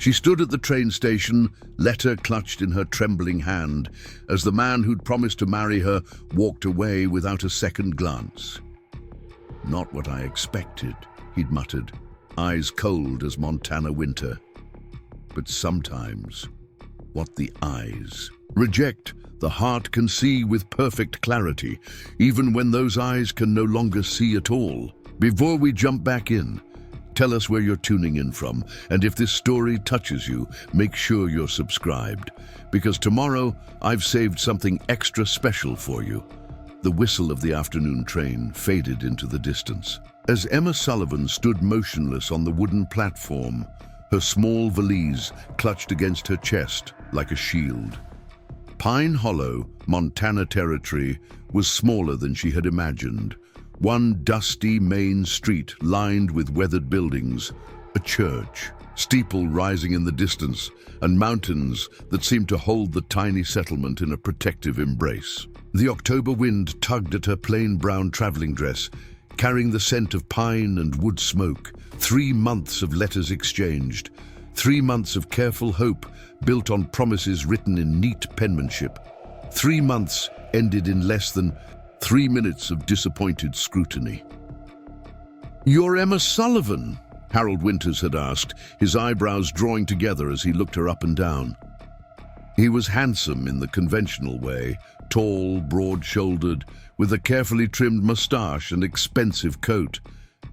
She stood at the train station, letter clutched in her trembling hand, as the man who'd promised to marry her walked away without a second glance. "Not what I expected," he'd muttered, eyes cold as Montana winter. But sometimes, what the eyes reject, the heart can see with perfect clarity, even when those eyes can no longer see at all. Before we jump back in, tell us where you're tuning in from, and if this story touches you, make sure you're subscribed, because tomorrow I've saved something extra special for you. The whistle of the afternoon train faded into the distance. As Emma Sullivan stood motionless on the wooden platform, her small valise clutched against her chest like a shield. Pine Hollow, Montana Territory, was smaller than she had imagined. One dusty main street lined with weathered buildings, a church, steeple rising in the distance, and mountains that seemed to hold the tiny settlement in a protective embrace. The October wind tugged at her plain brown traveling dress, carrying the scent of pine and wood smoke. 3 months of letters exchanged, 3 months of careful hope built on promises written in neat penmanship. 3 months ended in less than 3 minutes of disappointed scrutiny. "You're Emma Sullivan?" Harold Winters had asked, his eyebrows drawing together as he looked her up and down. He was handsome in the conventional way, tall, broad-shouldered, with a carefully trimmed moustache and expensive coat.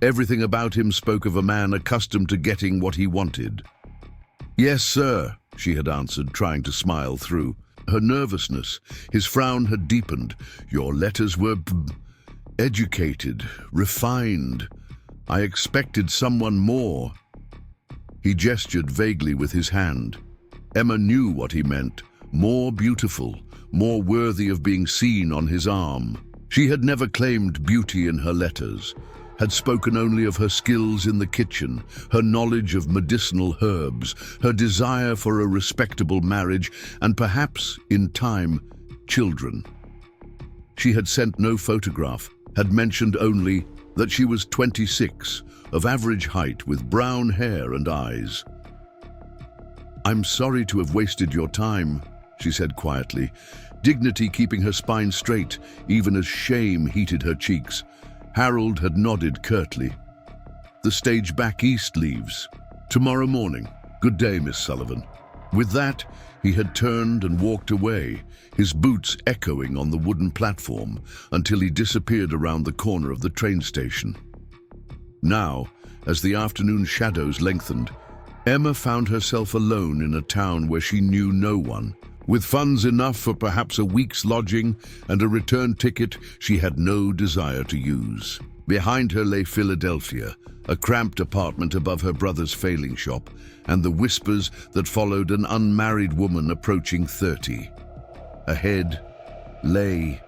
Everything about him spoke of a man accustomed to getting what he wanted. "Yes, sir," she had answered, trying to smile through her nervousness. His frown had deepened. "Your letters were educated, refined. I expected someone more." He gestured vaguely with his hand. Emma knew what he meant. More beautiful, more worthy of being seen on his arm. She had never claimed beauty in her letters, had spoken only of her skills in the kitchen, her knowledge of medicinal herbs, her desire for a respectable marriage, and perhaps, in time, children. She had sent no photograph, had mentioned only that she was 26, of average height with brown hair and eyes. "I'm sorry to have wasted your time," she said quietly, dignity keeping her spine straight, even as shame heated her cheeks. Harold had nodded curtly. "The stage back east leaves tomorrow morning. Good day, Miss Sullivan." With that, he had turned and walked away, his boots echoing on the wooden platform, until he disappeared around the corner of the train station. Now, as the afternoon shadows lengthened, Emma found herself alone in a town where she knew no one. With funds enough for perhaps a week's lodging and a return ticket she had no desire to use. Behind her lay Philadelphia, a cramped apartment above her brother's failing shop, and the whispers that followed an unmarried woman approaching 30. Ahead lay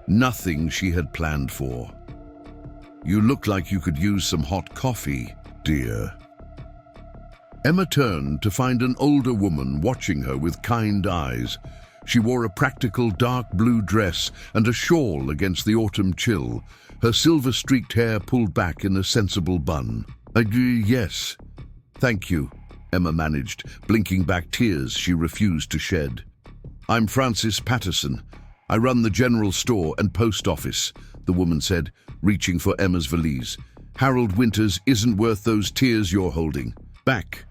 nothing she had planned for. "You look like you could use some hot coffee, dear." Emma turned to find an older woman watching her with kind eyes. She wore a practical dark blue dress and a shawl against the autumn chill, her silver-streaked hair pulled back in a sensible bun. Yes, thank you," Emma managed, blinking back tears she refused to shed. "I'm Frances Patterson. I run the general store and post office," the woman said, reaching for Emma's valise. "Harold Winters isn't worth those tears you're holding. Back.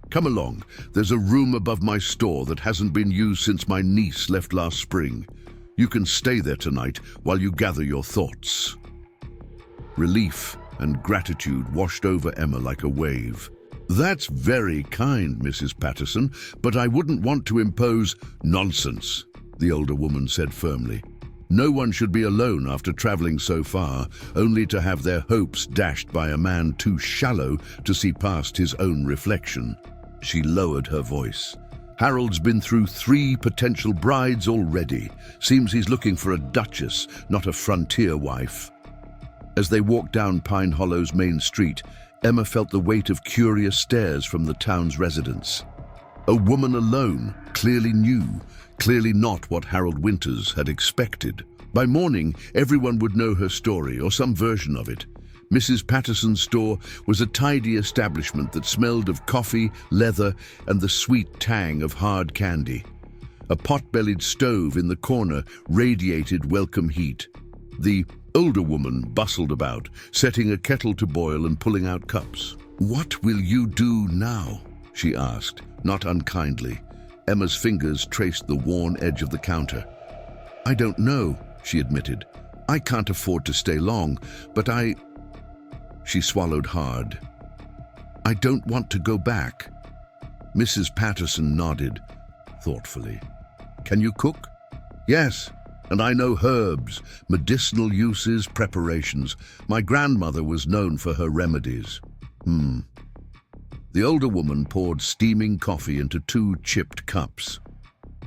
Come along. There's a room above my store that hasn't been used since my niece left last spring. You can stay there tonight while you gather your thoughts." Relief and gratitude washed over Emma like a wave. "That's very kind, Mrs. Patterson, but I wouldn't want to impose—" "Nonsense," the older woman said firmly. "No one should be alone after traveling so far, only to have their hopes dashed by a man too shallow to see past his own reflection." She lowered her voice. "Harold's been through 3 potential brides already. Seems he's looking for a duchess, not a frontier wife." As they walked down Pine Hollow's main street, Emma felt the weight of curious stares from the town's residents. A woman alone, clearly new, clearly not what Harold Winters had expected. By morning, everyone would know her story, or some version of it. Mrs. Patterson's store was a tidy establishment that smelled of coffee, leather, and the sweet tang of hard candy. A pot-bellied stove in the corner radiated welcome heat. The older woman bustled about, setting a kettle to boil and pulling out cups. "What will you do now?" she asked, not unkindly. Emma's fingers traced the worn edge of the counter. "I don't know," she admitted. "I can't afford to stay long, but She swallowed hard. "I don't want to go back." Mrs. Patterson nodded thoughtfully. "Can you cook?" "Yes, and I know herbs, medicinal uses, preparations. My grandmother was known for her remedies." The older woman poured steaming coffee into 2 chipped cups.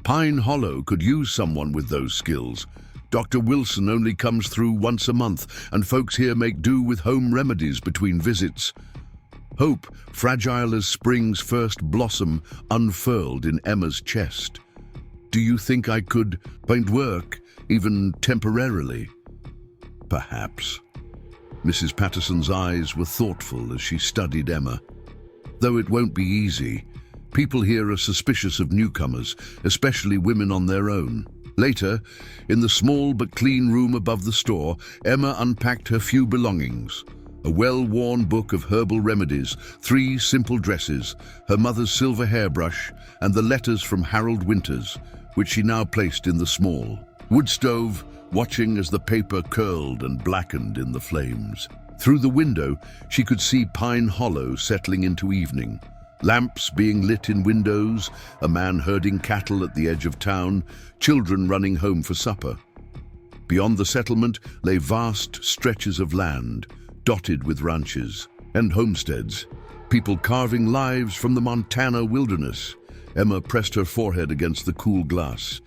"Pine Hollow could use someone with those skills. Dr. Wilson only comes through once a month, and folks here make do with home remedies between visits." Hope, fragile as spring's first blossom, unfurled in Emma's chest. "Do you think I could find work, even temporarily?" "Perhaps." Mrs. Patterson's eyes were thoughtful as she studied Emma. "Though it won't be easy. People here are suspicious of newcomers, especially women on their own." Later, in the small but clean room above the store, Emma unpacked her few belongings. A well-worn book of herbal remedies, 3 simple dresses, her mother's silver hairbrush, and the letters from Harold Winters, which she now placed in the small wood stove, watching as the paper curled and blackened in the flames. Through the window, she could see Pine Hollow settling into evening. Lamps being lit in windows, a man herding cattle at the edge of town, children running home for supper. Beyond the settlement lay vast stretches of land, dotted with ranches and homesteads, people carving lives from the Montana wilderness. Emma pressed her forehead against the cool glass.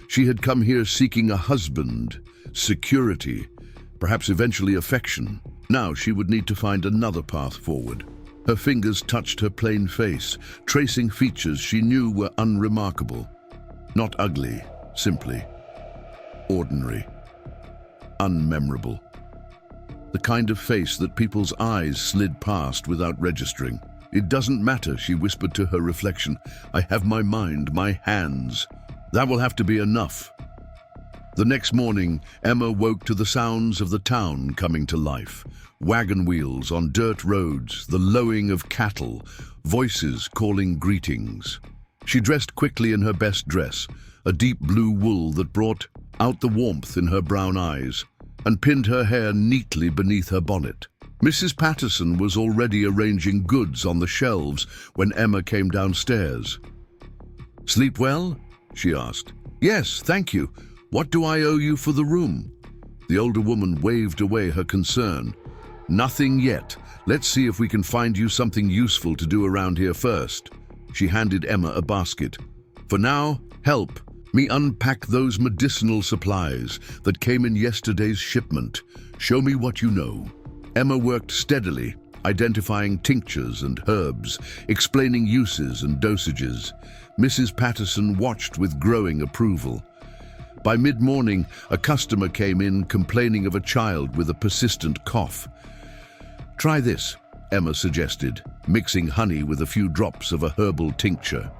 She had come here seeking a husband, security, perhaps eventually affection. Now she would need to find another path forward. Her fingers touched her plain face, tracing features she knew were unremarkable. Not ugly, simply ordinary, unmemorable. The kind of face that people's eyes slid past without registering. "It doesn't matter," she whispered to her reflection. "I have my mind, my hands. That will have to be enough." The next morning, Emma woke to the sounds of the town coming to life. Wagon wheels on dirt roads, the lowing of cattle, voices calling greetings. She dressed quickly in her best dress, a deep blue wool that brought out the warmth in her brown eyes, and pinned her hair neatly beneath her bonnet. Mrs. Patterson was already arranging goods on the shelves when Emma came downstairs. "Sleep well?" she asked. "Yes, thank you. What do I owe you for the room?" The older woman waved away her concern. "Nothing yet. Let's see if we can find you something useful to do around here first." She handed Emma a basket. "For now, help me unpack those medicinal supplies that came in yesterday's shipment. Show me what you know." Emma worked steadily, identifying tinctures and herbs, explaining uses and dosages. Mrs. Patterson watched with growing approval. By mid-morning, a customer came in complaining of a child with a persistent cough. "Try this," Emma suggested, mixing honey with a few drops of a herbal tincture.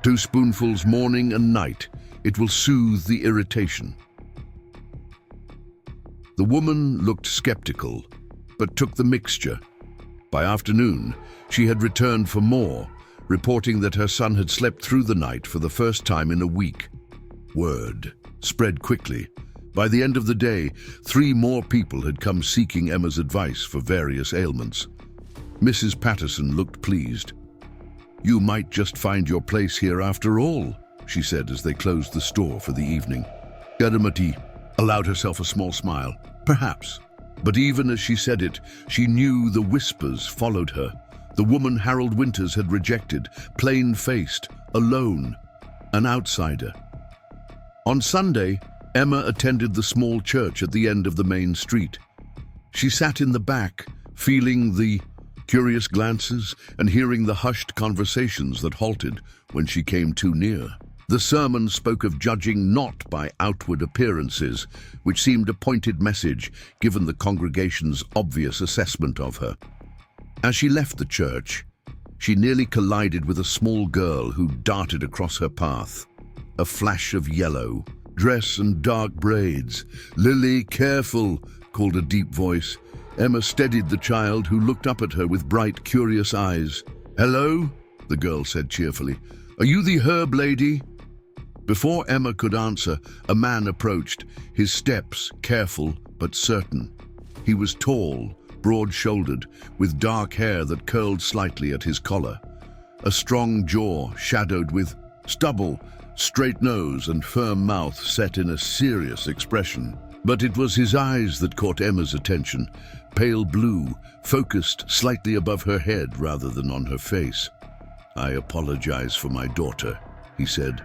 2 spoonfuls morning and night. It will soothe the irritation." The woman looked skeptical, but took the mixture. By afternoon, she had returned for more, reporting that her son had slept through the night for the first time in a week. Word spread quickly. By the end of the day, 3 more people had come seeking Emma's advice for various ailments. Mrs. Patterson looked pleased. "You might just find your place here after all," she said as they closed the store for the evening. Gadamati allowed herself a small smile. Perhaps. But even as she said it, she knew the whispers followed her. The woman Harold Winters had rejected, plain-faced, alone, an outsider. On Sunday, Emma attended the small church at the end of the main street. She sat in the back, feeling the curious glances and hearing the hushed conversations that halted when she came too near. The sermon spoke of judging not by outward appearances, which seemed a pointed message given the congregation's obvious assessment of her. As she left the church, she nearly collided with a small girl who darted across her path. A flash of yellow, dress and dark braids. "Lily, careful," called a deep voice. Emma steadied the child, who looked up at her with bright, curious eyes. "Hello?" the girl said cheerfully. "Are you the herb lady?" Before Emma could answer, a man approached, his steps careful but certain. He was tall, broad-shouldered, with dark hair that curled slightly at his collar. A strong jaw shadowed with stubble, straight nose and firm mouth set in a serious expression. But it was his eyes that caught Emma's attention, pale blue, focused slightly above her head rather than on her face. "I apologize for my daughter," he said.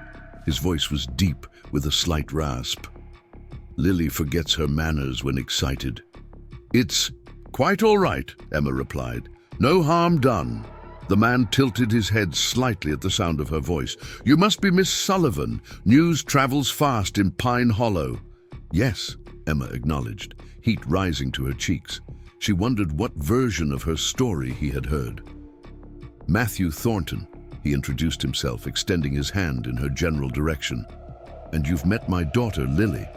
His voice was deep with a slight rasp. "Lily forgets her manners when excited." "It's quite all right," Emma replied. "No harm done." The man tilted his head slightly at the sound of her voice. "You must be Miss Sullivan. News travels fast in Pine Hollow." "Yes," Emma acknowledged, heat rising to her cheeks. She wondered what version of her story he had heard. "Matthew Thornton," he introduced himself, extending his hand in her general direction. "And you've met my daughter, Lily."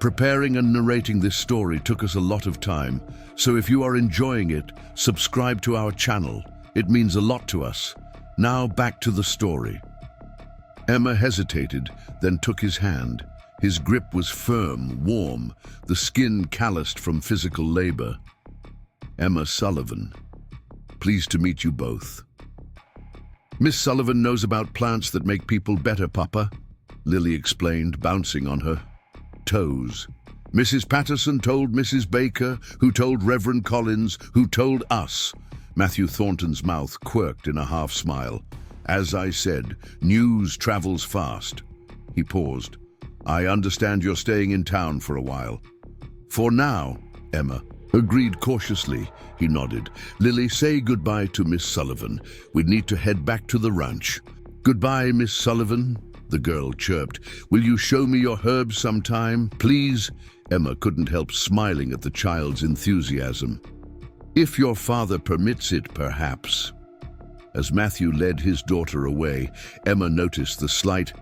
Preparing and narrating this story took us a lot of time, so if you are enjoying it, subscribe to our channel. It means a lot to us. Now back to the story. Emma hesitated, then took his hand. His grip was firm, warm, the skin calloused from physical labor. "Emma Sullivan. Pleased to meet you both." "Miss Sullivan knows about plants that make people better, Papa," Lily explained, bouncing on her toes. "Mrs. Patterson told Mrs. Baker, who told Reverend Collins, who told us." Matthew Thornton's mouth quirked in a half-smile. "As I said, news travels fast." He paused. "I understand you're staying in town for a while." "For now," Emma agreed cautiously. He nodded. "Lily, say goodbye to Miss Sullivan. We need to head back to the ranch." "Goodbye, Miss Sullivan," the girl chirped. "Will you show me your herbs sometime, please?" Emma couldn't help smiling at the child's enthusiasm. "If your father permits it, perhaps." As Matthew led his daughter away, Emma noticed the slight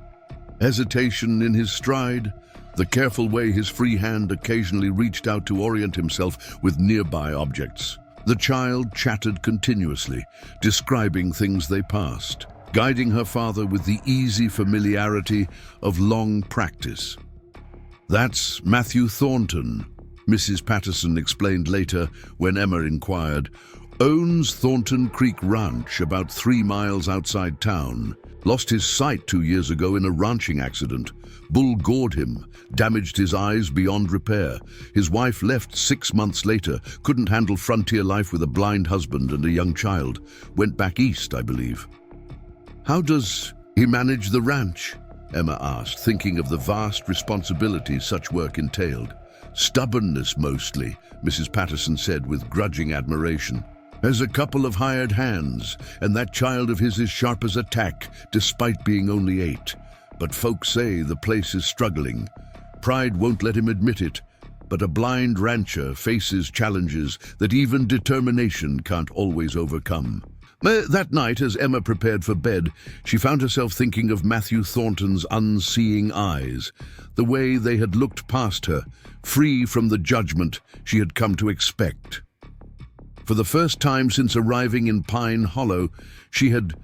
hesitation in his stride, the careful way his free hand occasionally reached out to orient himself with nearby objects. The child chattered continuously, describing things they passed, guiding her father with the easy familiarity of long practice. "That's Matthew Thornton," Mrs. Patterson explained later when Emma inquired. "Owns Thornton Creek Ranch about 3 miles outside town. Lost his sight 2 years ago in a ranching accident. Bull gored him, damaged his eyes beyond repair. His wife left 6 months later, couldn't handle frontier life with a blind husband and a young child. Went back east, I believe." "How does he manage the ranch?" Emma asked, thinking of the vast responsibilities such work entailed. "Stubbornness mostly," Mrs. Patterson said with grudging admiration. "Has a couple of hired hands, and that child of his is sharp as a tack, despite being only 8. But folks say the place is struggling. Pride won't let him admit it, but a blind rancher faces challenges that even determination can't always overcome." That night, as Emma prepared for bed, she found herself thinking of Matthew Thornton's unseeing eyes, the way they had looked past her, free from the judgment she had come to expect. For the first time since arriving in Pine Hollow, she had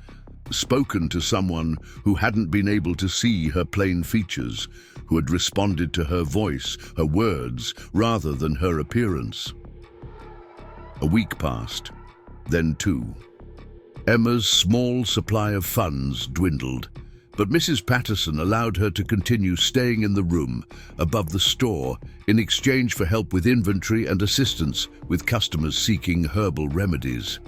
spoken to someone who hadn't been able to see her plain features, who had responded to her voice, her words, rather than her appearance. A week passed, then 2. Emma's small supply of funds dwindled, but Mrs. Patterson allowed her to continue staying in the room above the store in exchange for help with inventory and assistance with customers seeking herbal remedies.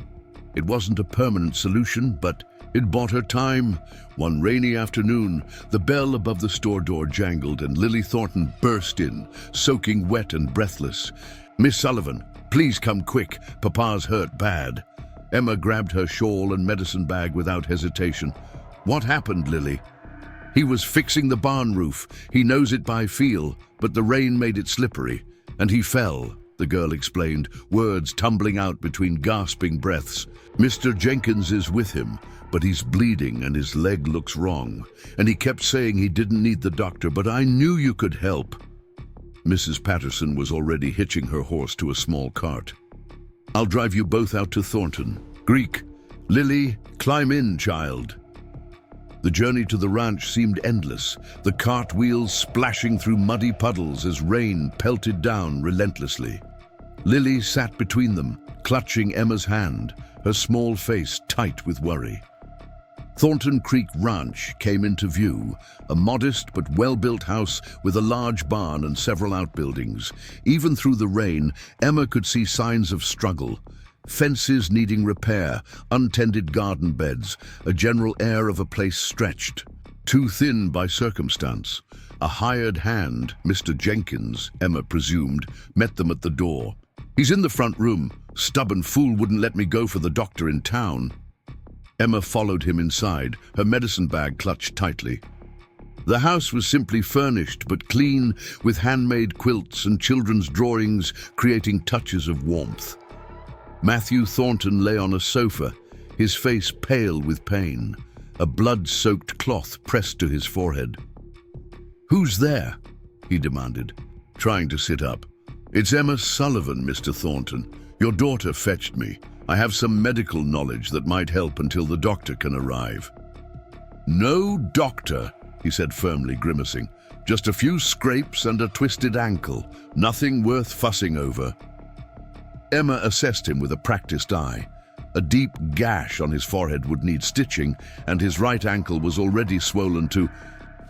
It wasn't a permanent solution, but it bought her time. One rainy afternoon, the bell above the store door jangled and Lily Thornton burst in, soaking wet and breathless. "Miss Sullivan, please come quick. Papa's hurt bad." Emma grabbed her shawl and medicine bag without hesitation. "What happened, Lily?" He was fixing the barn roof. He knows it by feel, but the rain made it slippery, and he fell, the girl explained, words tumbling out between gasping breaths. Mr. Jenkins is with him, but he's bleeding and his leg looks wrong, and he kept saying he didn't need the doctor, but I knew you could help. Mrs. Patterson was already hitching her horse to a small cart. I'll drive you both out to Thornton. Greek, Lily, climb in, child. The journey to the ranch seemed endless, the cart wheels splashing through muddy puddles as rain pelted down relentlessly. Lily sat between them, clutching Emma's hand, her small face tight with worry. Thornton Creek Ranch came into view, a modest but well-built house with a large barn and several outbuildings. Even through the rain, Emma could see signs of struggle. Fences needing repair, untended garden beds, a general air of a place stretched, too thin by circumstance. A hired hand, Mr. Jenkins, Emma presumed, met them at the door. He's in the front room. Stubborn fool wouldn't let me go for the doctor in town. Emma followed him inside, her medicine bag clutched tightly. The house was simply furnished but clean, with handmade quilts and children's drawings creating touches of warmth. Matthew Thornton lay on a sofa, his face pale with pain, a blood-soaked cloth pressed to his forehead. "Who's there?" he demanded, trying to sit up. "It's Emma Sullivan, Mr. Thornton. Your daughter fetched me. I have some medical knowledge that might help until the doctor can arrive." "No doctor," he said firmly, grimacing. "Just a few scrapes and a twisted ankle. Nothing worth fussing over." Emma assessed him with a practiced eye. A deep gash on his forehead would need stitching, and his right ankle was already swollen to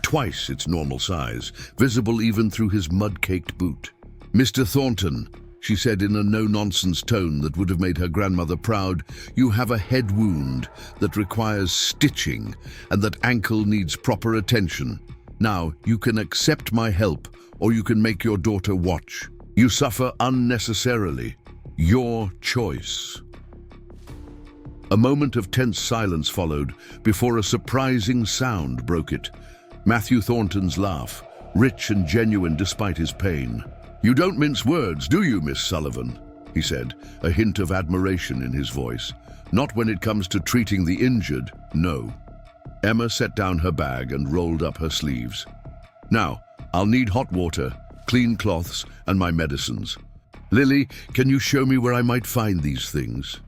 twice its normal size, visible even through his mud-caked boot. "Mr. Thornton," she said in a no-nonsense tone that would have made her grandmother proud, "you have a head wound that requires stitching, and that ankle needs proper attention. Now, you can accept my help, or you can make your daughter watch. You suffer unnecessarily. Your choice." A moment of tense silence followed before a surprising sound broke it. Matthew Thornton's laugh, rich and genuine despite his pain. "You don't mince words, do you, Miss Sullivan?" he said, a hint of admiration in his voice. "Not when it comes to treating the injured, no." Emma set down her bag and rolled up her sleeves. "Now, I'll need hot water, clean cloths, and my medicines. Lily, can you show me where I might find these things?"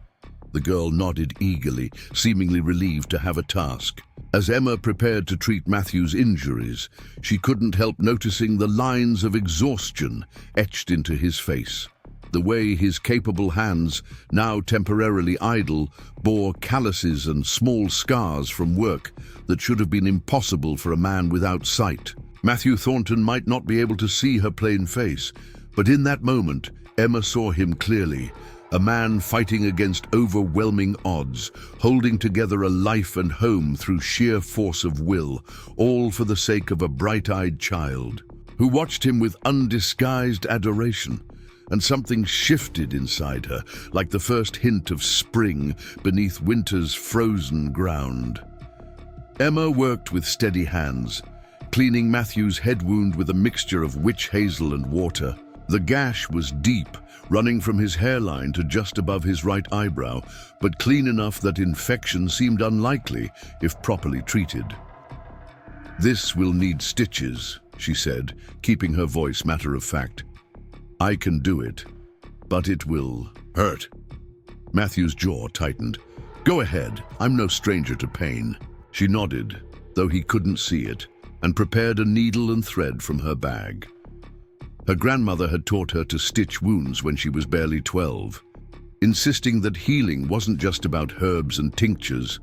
The girl nodded eagerly, seemingly relieved to have a task. As Emma prepared to treat Matthew's injuries, she couldn't help noticing the lines of exhaustion etched into his face. The way his capable hands, now temporarily idle, bore calluses and small scars from work that should have been impossible for a man without sight. Matthew Thornton might not be able to see her plain face, but in that moment, Emma saw him clearly, a man fighting against overwhelming odds, holding together a life and home through sheer force of will, all for the sake of a bright-eyed child, who watched him with undisguised adoration. And something shifted inside her, like the first hint of spring beneath winter's frozen ground. Emma worked with steady hands, cleaning Matthew's head wound with a mixture of witch hazel and water. The gash was deep, running from his hairline to just above his right eyebrow, but clean enough that infection seemed unlikely if properly treated. "This will need stitches," she said, keeping her voice matter-of-fact. "I can do it, but it will hurt." Matthew's jaw tightened. "Go ahead, I'm no stranger to pain." She nodded, though he couldn't see it, and prepared a needle and thread from her bag. Her grandmother had taught her to stitch wounds when she was barely 12, insisting that healing wasn't just about herbs and tinctures,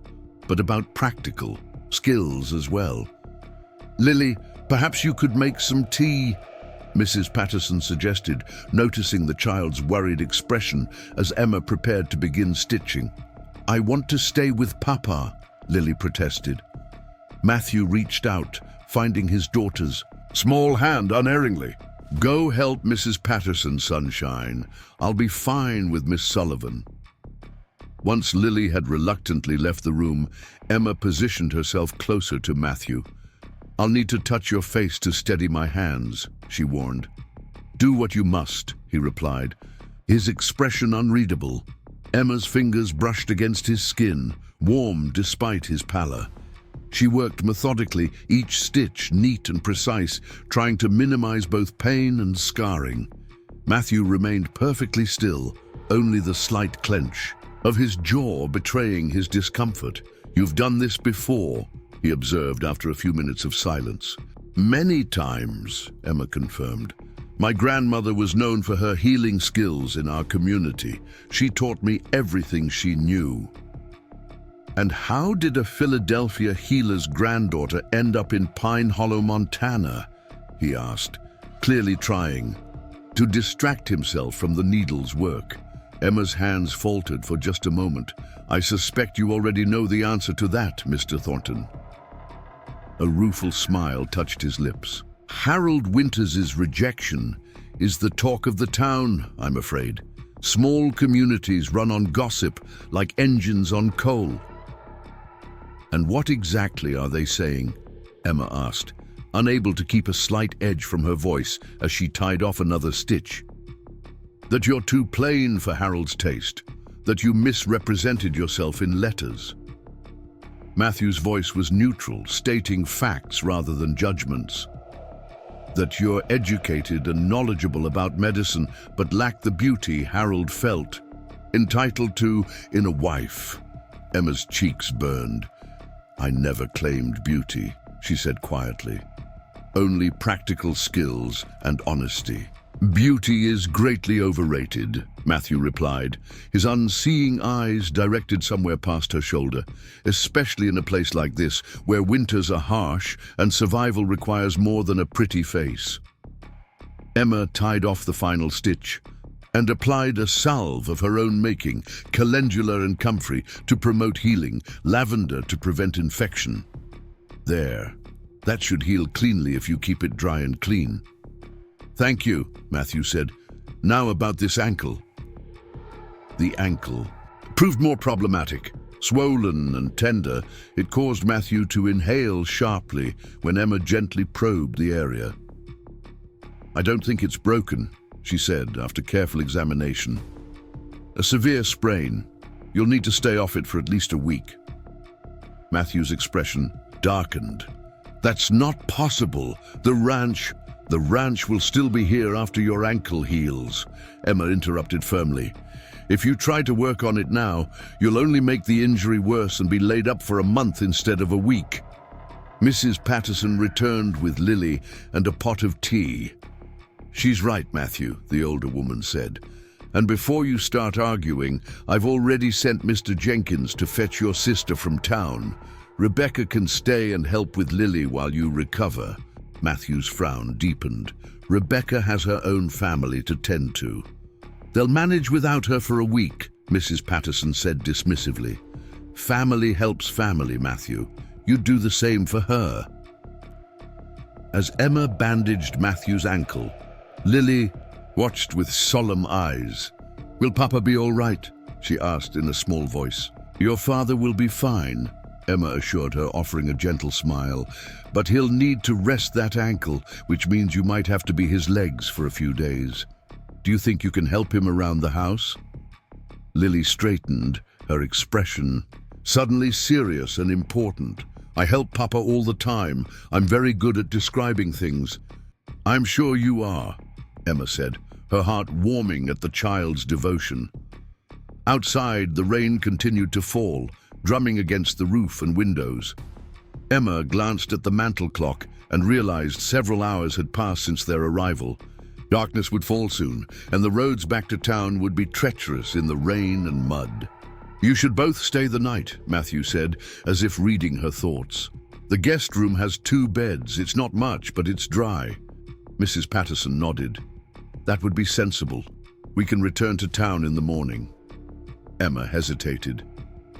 but about practical skills as well. "Lily, perhaps you could make some tea," Mrs. Patterson suggested, noticing the child's worried expression as Emma prepared to begin stitching. "I want to stay with Papa," Lily protested. Matthew reached out, finding his daughter's small hand unerringly. "Go help Mrs. Patterson, sunshine. I'll be fine with Miss Sullivan." Once Lily had reluctantly left the room, Emma positioned herself closer to Matthew. "I'll need to touch your face to steady my hands," she warned. "Do what you must," he replied, his expression unreadable. Emma's fingers brushed against his skin, warm despite his pallor. She worked methodically, each stitch neat and precise, trying to minimize both pain and scarring. Matthew remained perfectly still, only the slight clench of his jaw betraying his discomfort. "You've done this before," he observed after a few minutes of silence. "Many times," Emma confirmed. "My grandmother was known for her healing skills in our community. She taught me everything she knew." "And how did a Philadelphia healer's granddaughter end up in Pine Hollow, Montana?" he asked, clearly trying to distract himself from the needle's work. Emma's hands faltered for just a moment. "I suspect you already know the answer to that, Mr. Thornton." A rueful smile touched his lips. "Harold Winters's rejection is the talk of the town, I'm afraid. Small communities run on gossip like engines on coal." "And what exactly are they saying?" Emma asked, unable to keep a slight edge from her voice as she tied off another stitch. "That you're too plain for Harold's taste, that you misrepresented yourself in letters." Matthew's voice was neutral, stating facts rather than judgments. "That you're educated and knowledgeable about medicine, but lack the beauty Harold felt entitled to in a wife." Emma's cheeks burned. "I never claimed beauty," she said quietly. "Only practical skills and honesty." "Beauty is greatly overrated," Matthew replied, his unseeing eyes directed somewhere past her shoulder, "especially in a place like this, where winters are harsh and survival requires more than a pretty face." Emma tied off the final stitch and applied a salve of her own making, calendula and comfrey, to promote healing, lavender to prevent infection. "There. That should heal cleanly if you keep it dry and clean." "Thank you," Matthew said. "Now about this ankle." The ankle proved more problematic. Swollen and tender, it caused Matthew to inhale sharply when Emma gently probed the area. "I don't think it's broken," she said after careful examination. "A severe sprain. You'll need to stay off it for at least a week." Matthew's expression darkened. "That's not possible. The ranch will still be here after your ankle heals," Emma interrupted firmly. "If you try to work on it now, you'll only make the injury worse and be laid up for a month instead of a week." Mrs. Patterson returned with Lily and a pot of tea. "She's right, Matthew," the older woman said. "And before you start arguing, I've already sent Mr. Jenkins to fetch your sister from town. Rebecca can stay and help with Lily while you recover." Matthew's frown deepened. "Rebecca has her own family to tend to." "They'll manage without her for a week," Mrs. Patterson said dismissively. "Family helps family, Matthew. You'd do the same for her." As Emma bandaged Matthew's ankle, Lily watched with solemn eyes. "Will Papa be all right?" she asked in a small voice. "Your father will be fine," Emma assured her, offering a gentle smile. "But he'll need to rest that ankle, which means you might have to be his legs for a few days. Do you think you can help him around the house?" Lily straightened, her expression suddenly serious and important. "I help Papa all the time. I'm very good at describing things." "I'm sure you are," Emma said, her heart warming at the child's devotion. Outside, the rain continued to fall, drumming against the roof and windows. Emma glanced at the mantel clock and realized several hours had passed since their arrival. Darkness would fall soon, and the roads back to town would be treacherous in the rain and mud. "You should both stay the night," Matthew said, as if reading her thoughts. "The guest room has 2 beds. It's not much, but it's dry." Mrs. Patterson nodded. "That would be sensible. We can return to town in the morning." Emma hesitated.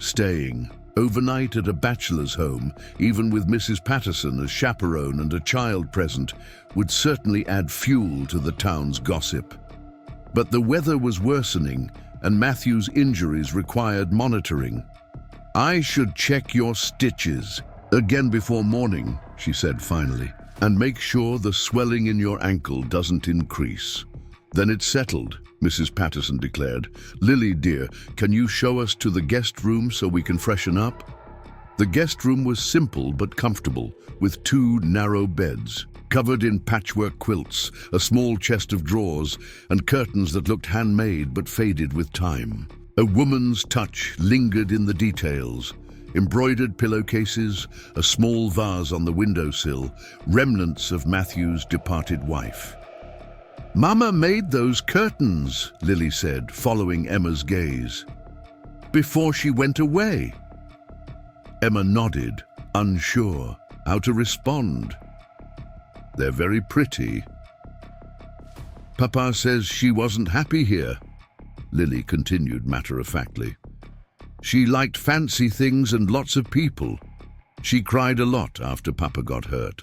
Staying overnight at a bachelor's home, even with Mrs. Patterson as chaperone and a child present, would certainly add fuel to the town's gossip. But the weather was worsening, and Matthew's injuries required monitoring. "I should check your stitches again before morning," she said finally. "And make sure the swelling in your ankle doesn't increase." "Then it's settled," Mrs. Patterson declared. "Lily, dear, can you show us to the guest room so we can freshen up?" The guest room was simple but comfortable, with 2 narrow beds, covered in patchwork quilts, a small chest of drawers, and curtains that looked handmade but faded with time. A woman's touch lingered in the details. Embroidered pillowcases, a small vase on the windowsill, remnants of Matthew's departed wife. "Mama made those curtains," Lily said, following Emma's gaze. "Before she went away." Emma nodded, unsure how to respond. "They're very pretty." "Papa says she wasn't happy here," Lily continued matter-of-factly. "She liked fancy things and lots of people. She cried a lot after Papa got hurt."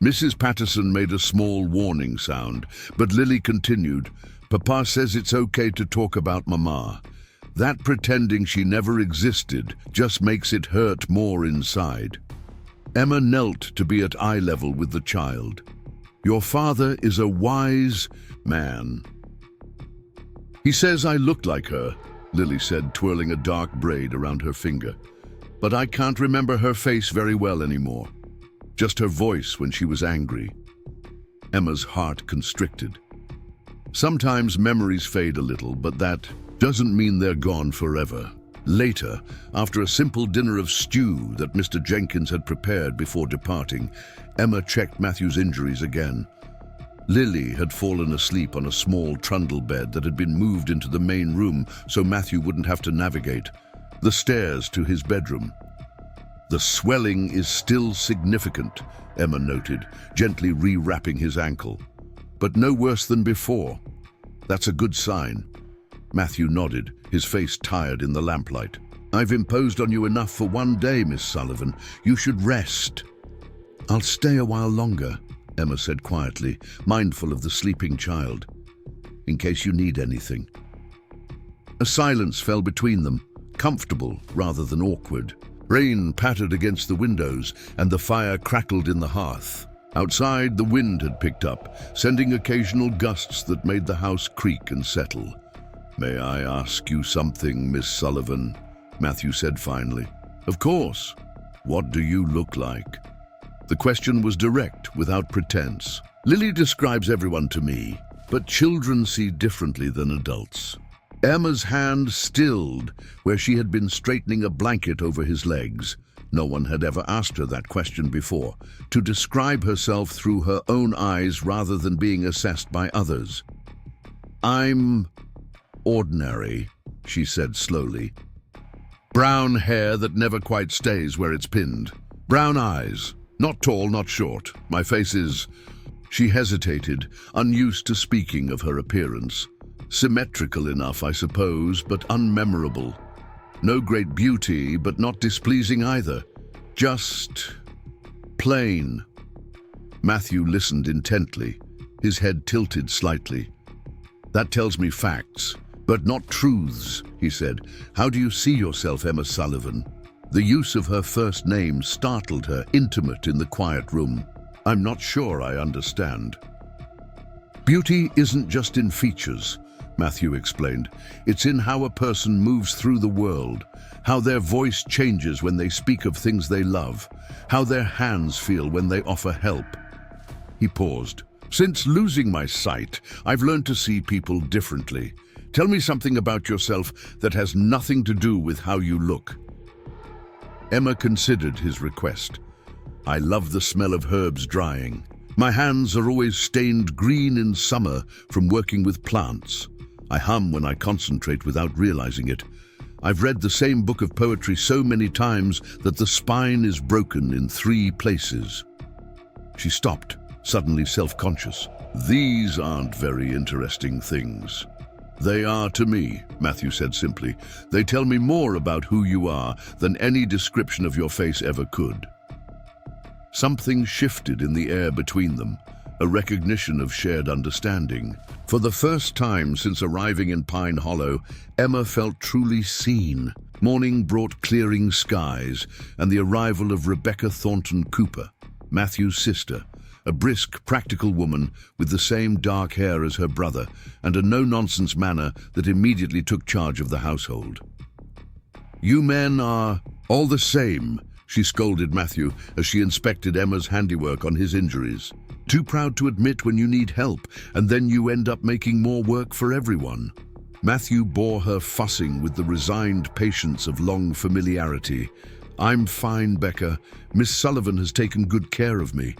Mrs. Patterson made a small warning sound, but Lily continued, "Papa says it's okay to talk about Mama. That pretending she never existed just makes it hurt more inside." Emma knelt to be at eye level with the child. "Your father is a wise man." "He says I looked like her," Lily said, twirling a dark braid around her finger. "But I can't remember her face very well anymore. Just her voice when she was angry." Emma's heart constricted. Sometimes memories fade a little, but that doesn't mean they're gone forever. Later, after a simple dinner of stew that Mr. Jenkins had prepared before departing, Emma checked Matthew's injuries again. Lily had fallen asleep on a small trundle bed that had been moved into the main room so Matthew wouldn't have to navigate the stairs to his bedroom. "The swelling is still significant," Emma noted, gently rewrapping his ankle. "But no worse than before. That's a good sign." Matthew nodded, his face tired in the lamplight. "I've imposed on you enough for one day, Miss Sullivan. You should rest." "I'll stay a while longer," Emma said quietly, mindful of the sleeping child. "In case you need anything." A silence fell between them, comfortable rather than awkward. Rain pattered against the windows, and the fire crackled in the hearth. Outside, the wind had picked up, sending occasional gusts that made the house creak and settle. "May I ask you something, Miss Sullivan?" Matthew said finally. "Of course. What do you look like?" The question was direct, without pretense. "Lily describes everyone to me, but children see differently than adults." Emma's hand stilled where she had been straightening a blanket over his legs. No one had ever asked her that question before, to describe herself through her own eyes rather than being assessed by others. "I'm ordinary," she said slowly. "Brown hair that never quite stays where it's pinned. Brown eyes. Not tall, not short. My face is—" She hesitated, unused to speaking of her appearance. "Symmetrical enough, I suppose, but unmemorable. No great beauty, but not displeasing either. Just plain." Matthew listened intently, his head tilted slightly. "That tells me facts, but not truths," he said. "How do you see yourself, Emma Sullivan?" The use of her first name startled her, intimate in the quiet room. "I'm not sure I understand." "Beauty isn't just in features," Matthew explained. "It's in how a person moves through the world, how their voice changes when they speak of things they love, how their hands feel when they offer help." He paused. "Since losing my sight, I've learned to see people differently. Tell me something about yourself that has nothing to do with how you look." Emma considered his request. "I love the smell of herbs drying. My hands are always stained green in summer from working with plants. I hum when I concentrate without realizing it. I've read the same book of poetry so many times that the spine is broken in 3 places." She stopped, suddenly self-conscious. "These aren't very interesting things." "They are to me," Matthew said simply. "They tell me more about who you are than any description of your face ever could." Something shifted in the air between them, a recognition of shared understanding. For the first time since arriving in Pine Hollow, Emma felt truly seen. Morning brought clearing skies and the arrival of Rebecca Thornton Cooper. Matthew's sister, a brisk, practical woman with the same dark hair as her brother and a no-nonsense manner that immediately took charge of the household. "You men are all the same," she scolded Matthew as she inspected Emma's handiwork on his injuries. "Too proud to admit when you need help, and then you end up making more work for everyone." Matthew bore her fussing with the resigned patience of long familiarity. "I'm fine, Becca. Miss Sullivan has taken good care of me."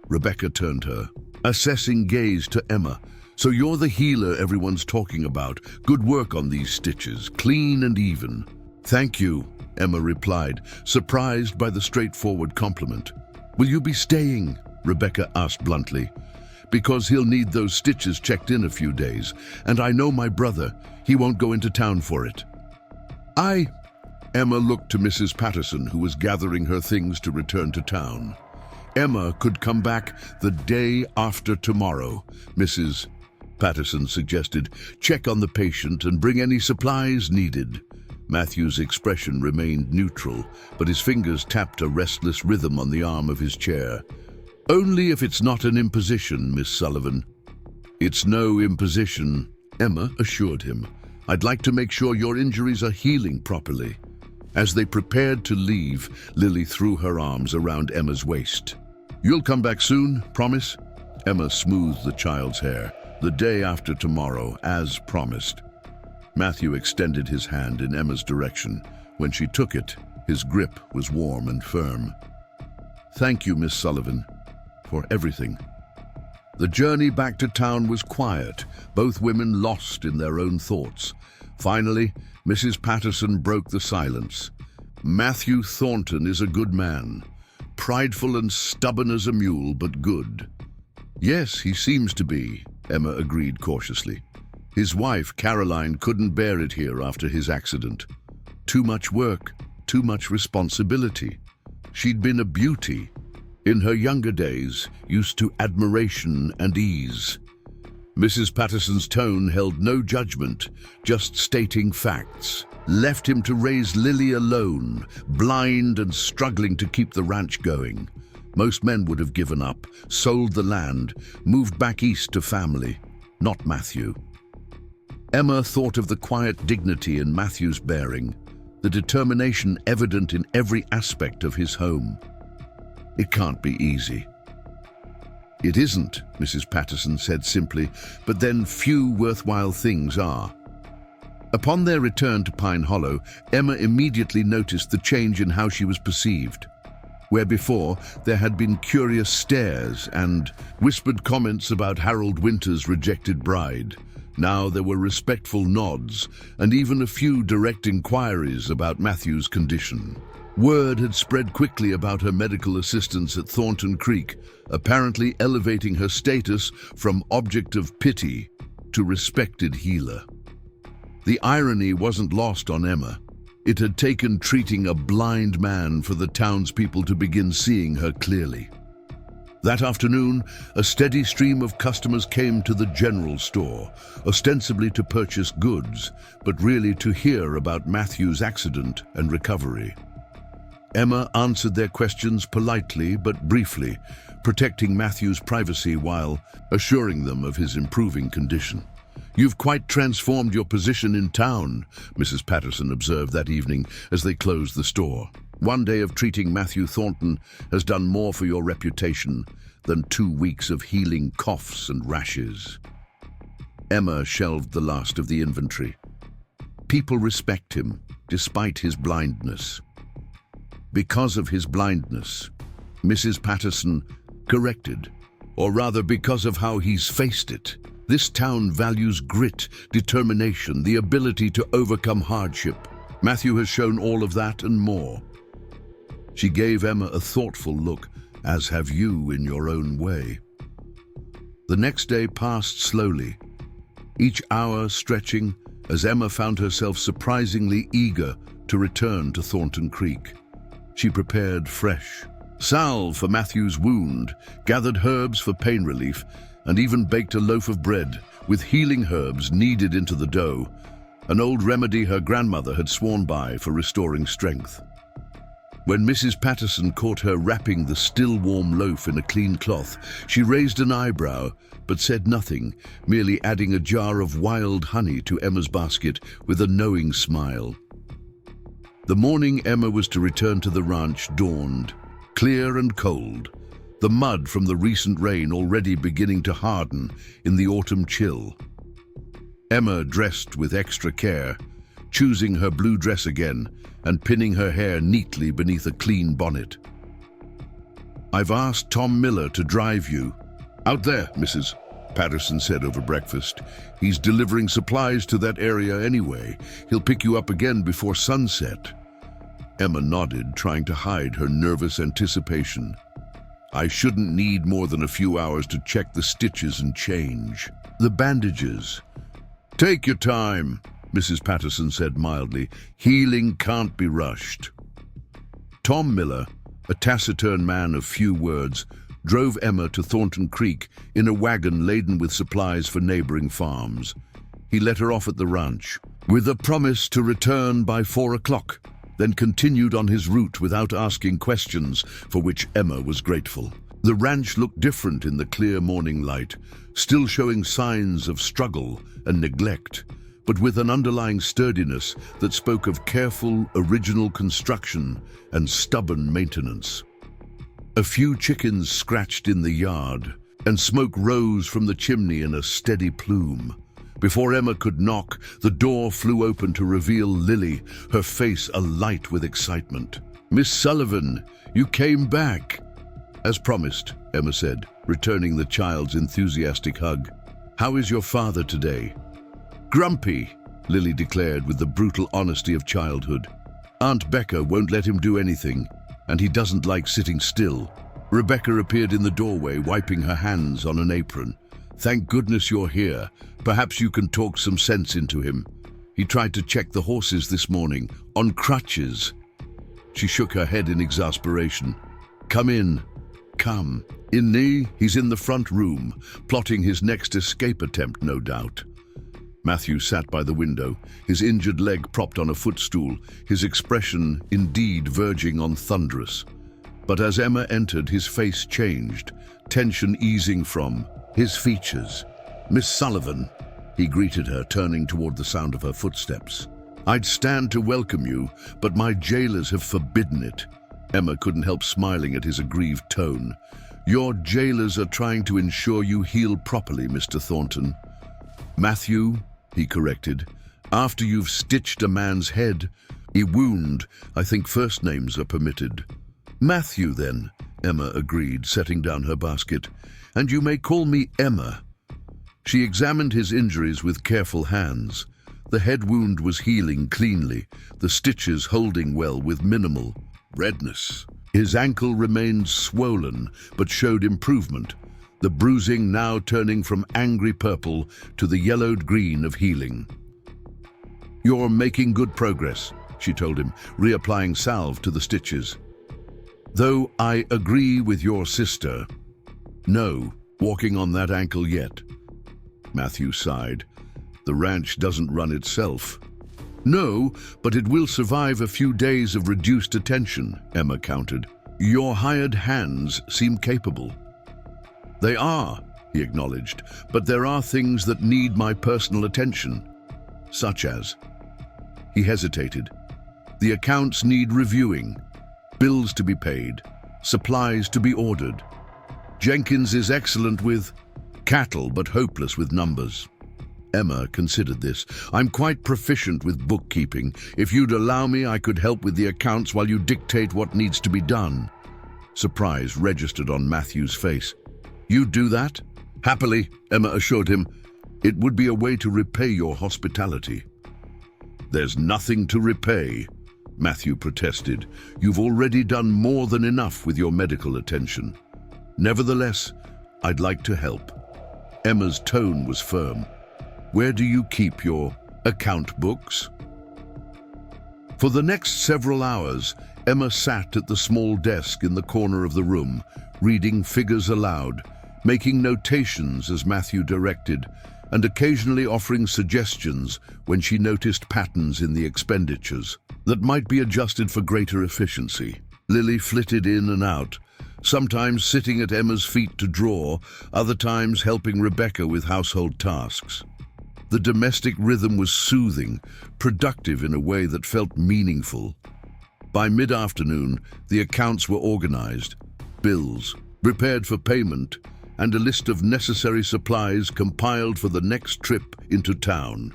Rebecca turned her assessing gaze to Emma. "So you're the healer everyone's talking about. Good work on these stitches, clean and even." "Thank you," Emma replied, surprised by the straightforward compliment. "Will you be staying?" Rebecca asked bluntly. "Because he'll need those stitches checked in a few days, and I know my brother. He won't go into town for it." Emma looked to Mrs. Patterson, who was gathering her things to return to town. "Emma could come back the day after tomorrow," Mrs. Patterson suggested. "Check on the patient and bring any supplies needed." Matthew's expression remained neutral, but his fingers tapped a restless rhythm on the arm of his chair. "Only if it's not an imposition, Miss Sullivan." "It's no imposition," Emma assured him. "I'd like to make sure your injuries are healing properly." As they prepared to leave, Lily threw her arms around Emma's waist. "You'll come back soon, promise?" Emma smoothed the child's hair. "The day after tomorrow, as promised." Matthew extended his hand in Emma's direction. When she took it, his grip was warm and firm. "Thank you, Miss Sullivan, for everything." The journey back to town was quiet, both women lost in their own thoughts. Finally, Mrs. Patterson broke the silence. "Matthew Thornton is a good man. Prideful and stubborn as a mule, but good." "Yes, he seems to be," Emma agreed cautiously. "His wife, Caroline, couldn't bear it here after his accident. Too much work, too much responsibility. She'd been a beauty. In her younger days, used to admiration and ease." Mrs. Patterson's tone held no judgment, just stating facts. Left him to raise Lily alone, blind and struggling to keep the ranch going. Most men would have given up, sold the land, moved back east to family. Not Matthew. Emma thought of the quiet dignity in Matthew's bearing, the determination evident in every aspect of his home. It can't be easy. "It isn't," Mrs. Patterson said simply, "but then few worthwhile things are." Upon their return to Pine Hollow, Emma immediately noticed the change in how she was perceived. Where before there had been curious stares and whispered comments about Harold Winter's rejected bride, now there were respectful nods and even a few direct inquiries about Matthew's condition. Word had spread quickly about her medical assistance at Thornton Creek, apparently elevating her status from object of pity to respected healer. The irony wasn't lost on Emma. It had taken treating a blind man for the townspeople to begin seeing her clearly. That afternoon, a steady stream of customers came to the general store, ostensibly to purchase goods, but really to hear about Matthew's accident and recovery. Emma answered their questions politely but briefly, protecting Matthew's privacy while assuring them of his improving condition. "You've quite transformed your position in town," Mrs. Patterson observed that evening as they closed the store. "One day of treating Matthew Thornton has done more for your reputation than 2 weeks of healing coughs and rashes." Emma shelved the last of the inventory. People respect him, despite his blindness. Because of his blindness, Mrs. Patterson corrected, or rather because of how he's faced it. This town values grit, determination, the ability to overcome hardship. Matthew has shown all of that and more. She gave Emma a thoughtful look, as have you in your own way. The next day passed slowly, each hour stretching as Emma found herself surprisingly eager to return to Thornton Creek. She prepared fresh salve for Matthew's wound, gathered herbs for pain relief, and even baked a loaf of bread with healing herbs kneaded into the dough, an old remedy her grandmother had sworn by for restoring strength. When Mrs. Patterson caught her wrapping the still warm loaf in a clean cloth, she raised an eyebrow, but said nothing, merely adding a jar of wild honey to Emma's basket with a knowing smile. The morning Emma was to return to the ranch dawned, clear and cold, the mud from the recent rain already beginning to harden in the autumn chill. Emma dressed with extra care, choosing her blue dress again and pinning her hair neatly beneath a clean bonnet. "I've asked Tom Miller to drive you." "Out there, Mrs." Patterson said over breakfast. "He's delivering supplies to that area anyway. He'll pick you up again before sunset." Emma nodded, trying to hide her nervous anticipation. "I shouldn't need more than a few hours to check the stitches and change. The bandages." "Take your time," Mrs. Patterson said mildly. "Healing can't be rushed." Tom Miller, a taciturn man of few words, drove Emma to Thornton Creek in a wagon laden with supplies for neighboring farms. He let her off at the ranch, with a promise to return by 4 o'clock, then continued on his route without asking questions, for which Emma was grateful. The ranch looked different in the clear morning light, still showing signs of struggle and neglect, but with an underlying sturdiness that spoke of careful, original construction and stubborn maintenance. A few chickens scratched in the yard, and smoke rose from the chimney in a steady plume. Before Emma could knock, the door flew open to reveal Lily, her face alight with excitement. "Miss Sullivan, you came back." "As promised," Emma said, returning the child's enthusiastic hug. "How is your father today?" "Grumpy," Lily declared with the brutal honesty of childhood. "Aunt Becca won't let him do anything, and he doesn't like sitting still." Rebecca appeared in the doorway, wiping her hands on an apron. "Thank goodness you're here. Perhaps you can talk some sense into him. He tried to check the horses this morning, on crutches." She shook her head in exasperation. "Come in. Come." He's in the front room, plotting his next escape attempt, no doubt." Matthew sat by the window, his injured leg propped on a footstool, his expression indeed verging on thunderous. But as Emma entered, his face changed, tension easing from his features. "Miss Sullivan," he greeted her, turning toward the sound of her footsteps. "I'd stand to welcome you, but my jailers have forbidden it." Emma couldn't help smiling at his aggrieved tone. "Your jailers are trying to ensure you heal properly, Mr. Thornton." "Matthew," he corrected, "after you've stitched a man's head, a wound, I think first names are permitted." "Matthew, then," Emma agreed, setting down her basket. "And you may call me Emma." She examined his injuries with careful hands. The head wound was healing cleanly, the stitches holding well with minimal redness. His ankle remained swollen, but showed improvement, the bruising now turning from angry purple to the yellowed green of healing. "You're making good progress," she told him, reapplying salve to the stitches. "Though I agree with your sister. No walking on that ankle yet." Matthew sighed. "The ranch doesn't run itself." "No, but it will survive a few days of reduced attention," Emma countered. "Your hired hands seem capable." "They are," he acknowledged, "but there are things that need my personal attention." "Such as?" He hesitated. "The accounts need reviewing, bills to be paid, supplies to be ordered. Jenkins is excellent with cattle, but hopeless with numbers." Emma considered this. "I'm quite proficient with bookkeeping. If you'd allow me, I could help with the accounts while you dictate what needs to be done." Surprise registered on Matthew's face. "You'd do that?" "Happily," Emma assured him. "It would be a way to repay your hospitality." "There's nothing to repay," Matthew protested. "You've already done more than enough with your medical attention. Nevertheless, I'd like to help." Emma's tone was firm. "Where do you keep your account books?" For the next several hours, Emma sat at the small desk in the corner of the room, reading figures aloud, making notations as Matthew directed, and occasionally offering suggestions when she noticed patterns in the expenditures that might be adjusted for greater efficiency. Lily flitted in and out, sometimes sitting at Emma's feet to draw, other times helping Rebecca with household tasks. The domestic rhythm was soothing, productive in a way that felt meaningful. By mid-afternoon, the accounts were organized, bills prepared for payment, and a list of necessary supplies compiled for the next trip into town.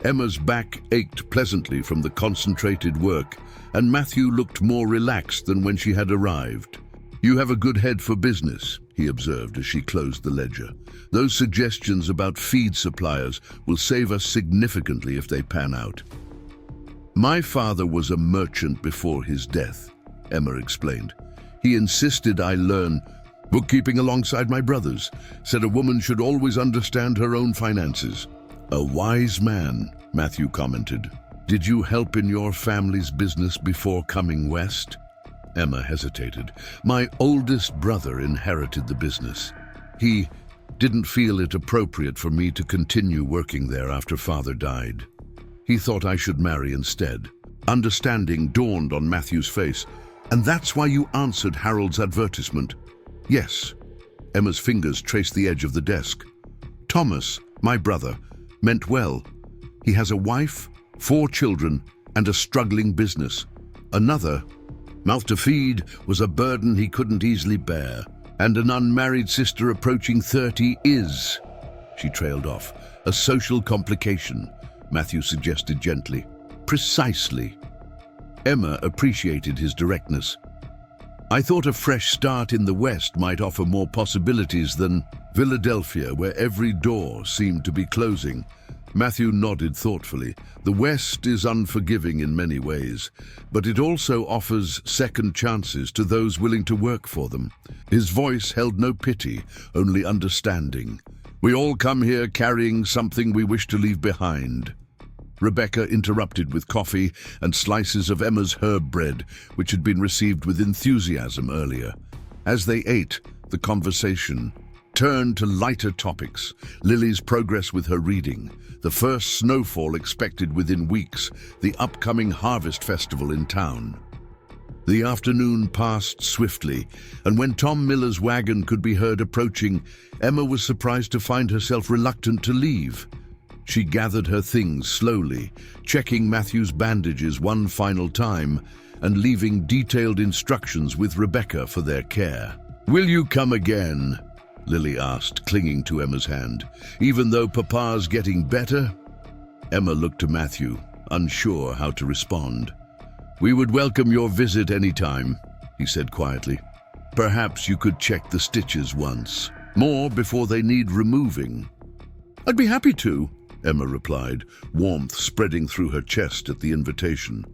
Emma's back ached pleasantly from the concentrated work, and Matthew looked more relaxed than when she had arrived. "You have a good head for business," he observed as she closed the ledger. "Those suggestions about feed suppliers will save us significantly if they pan out." "My father was a merchant before his death," Emma explained. "He insisted I learn bookkeeping alongside my brothers, said a woman should always understand her own finances." "A wise man," Matthew commented. "Did you help in your family's business before coming west?" Emma hesitated. "My oldest brother inherited the business. He didn't feel it appropriate for me to continue working there after father died. He thought I should marry instead." Understanding dawned on Matthew's face. "And that's why you answered Harold's advertisement?" "Yes." Emma's fingers traced the edge of the desk. "Thomas, my brother, meant well. He has a wife, 4 children, and a struggling business. Another, mouth to feed, was a burden he couldn't easily bear. And an unmarried sister approaching 30 is," she trailed off, "a social complication," Matthew suggested gently. "Precisely." Emma appreciated his directness. "I thought a fresh start in the West might offer more possibilities than Philadelphia, where every door seemed to be closing." Matthew nodded thoughtfully. "The West is unforgiving in many ways, but it also offers second chances to those willing to work for them." His voice held no pity, only understanding. "We all come here carrying something we wish to leave behind." Rebecca interrupted with coffee and slices of Emma's herb bread, which had been received with enthusiasm earlier. As they ate, the conversation turned to lighter topics: Lily's progress with her reading, the first snowfall expected within weeks, the upcoming harvest festival in town. The afternoon passed swiftly, and when Tom Miller's wagon could be heard approaching, Emma was surprised to find herself reluctant to leave. She gathered her things slowly, checking Matthew's bandages one final time and leaving detailed instructions with Rebecca for their care. "Will you come again?" Lily asked, clinging to Emma's hand. "Even though Papa's getting better?" Emma looked to Matthew, unsure how to respond. "We would welcome your visit any time," he said quietly. "Perhaps you could check the stitches once more before they need removing." "I'd be happy to," Emma replied, warmth spreading through her chest at the invitation.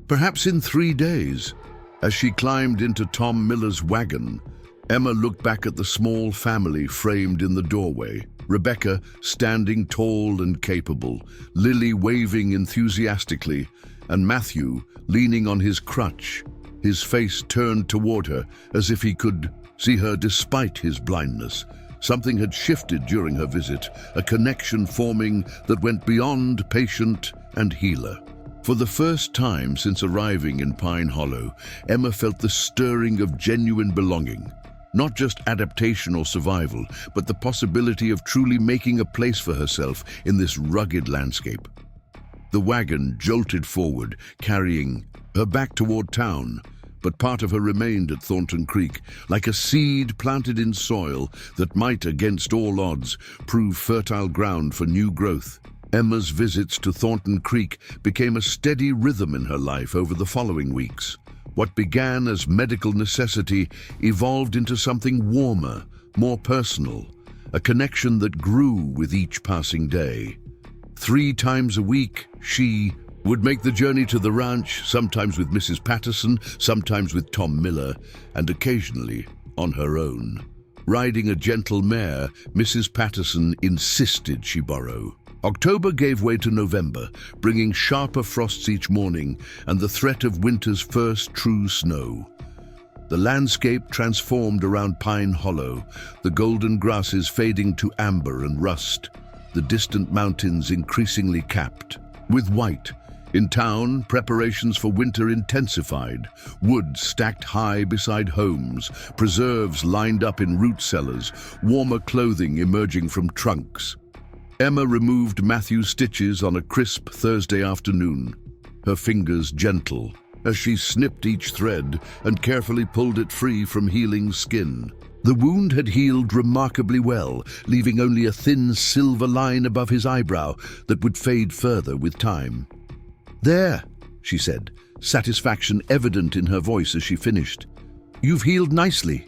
"Perhaps in 3 days." As she climbed into Tom Miller's wagon, Emma looked back at the small family framed in the doorway, Rebecca standing tall and capable, Lily waving enthusiastically, and Matthew leaning on his crutch, his face turned toward her as if he could see her despite his blindness. Something had shifted during her visit, a connection forming that went beyond patient and healer. For the first time since arriving in Pine Hollow, Emma felt the stirring of genuine belonging. Not just adaptation or survival, but the possibility of truly making a place for herself in this rugged landscape. The wagon jolted forward, carrying her back toward town, but part of her remained at Thornton Creek, like a seed planted in soil that might, against all odds, prove fertile ground for new growth. Emma's visits to Thornton Creek became a steady rhythm in her life over the following weeks. What began as medical necessity evolved into something warmer, more personal, a connection that grew with each passing day. 3 times a week, she would make the journey to the ranch, sometimes with Mrs. Patterson, sometimes with Tom Miller, and occasionally on her own. Riding a gentle mare, Mrs. Patterson insisted she borrow. October gave way to November, bringing sharper frosts each morning and the threat of winter's first true snow. The landscape transformed around Pine Hollow, the golden grasses fading to amber and rust, the distant mountains increasingly capped with white, In town, preparations for winter intensified. Wood stacked high beside homes, preserves lined up in root cellars, warmer clothing emerging from trunks. Emma removed Matthew's stitches on a crisp Thursday afternoon, her fingers gentle, as she snipped each thread and carefully pulled it free from healing skin. The wound had healed remarkably well, leaving only a thin silver line above his eyebrow that would fade further with time. "There," she said, satisfaction evident in her voice as she finished. "You've healed nicely."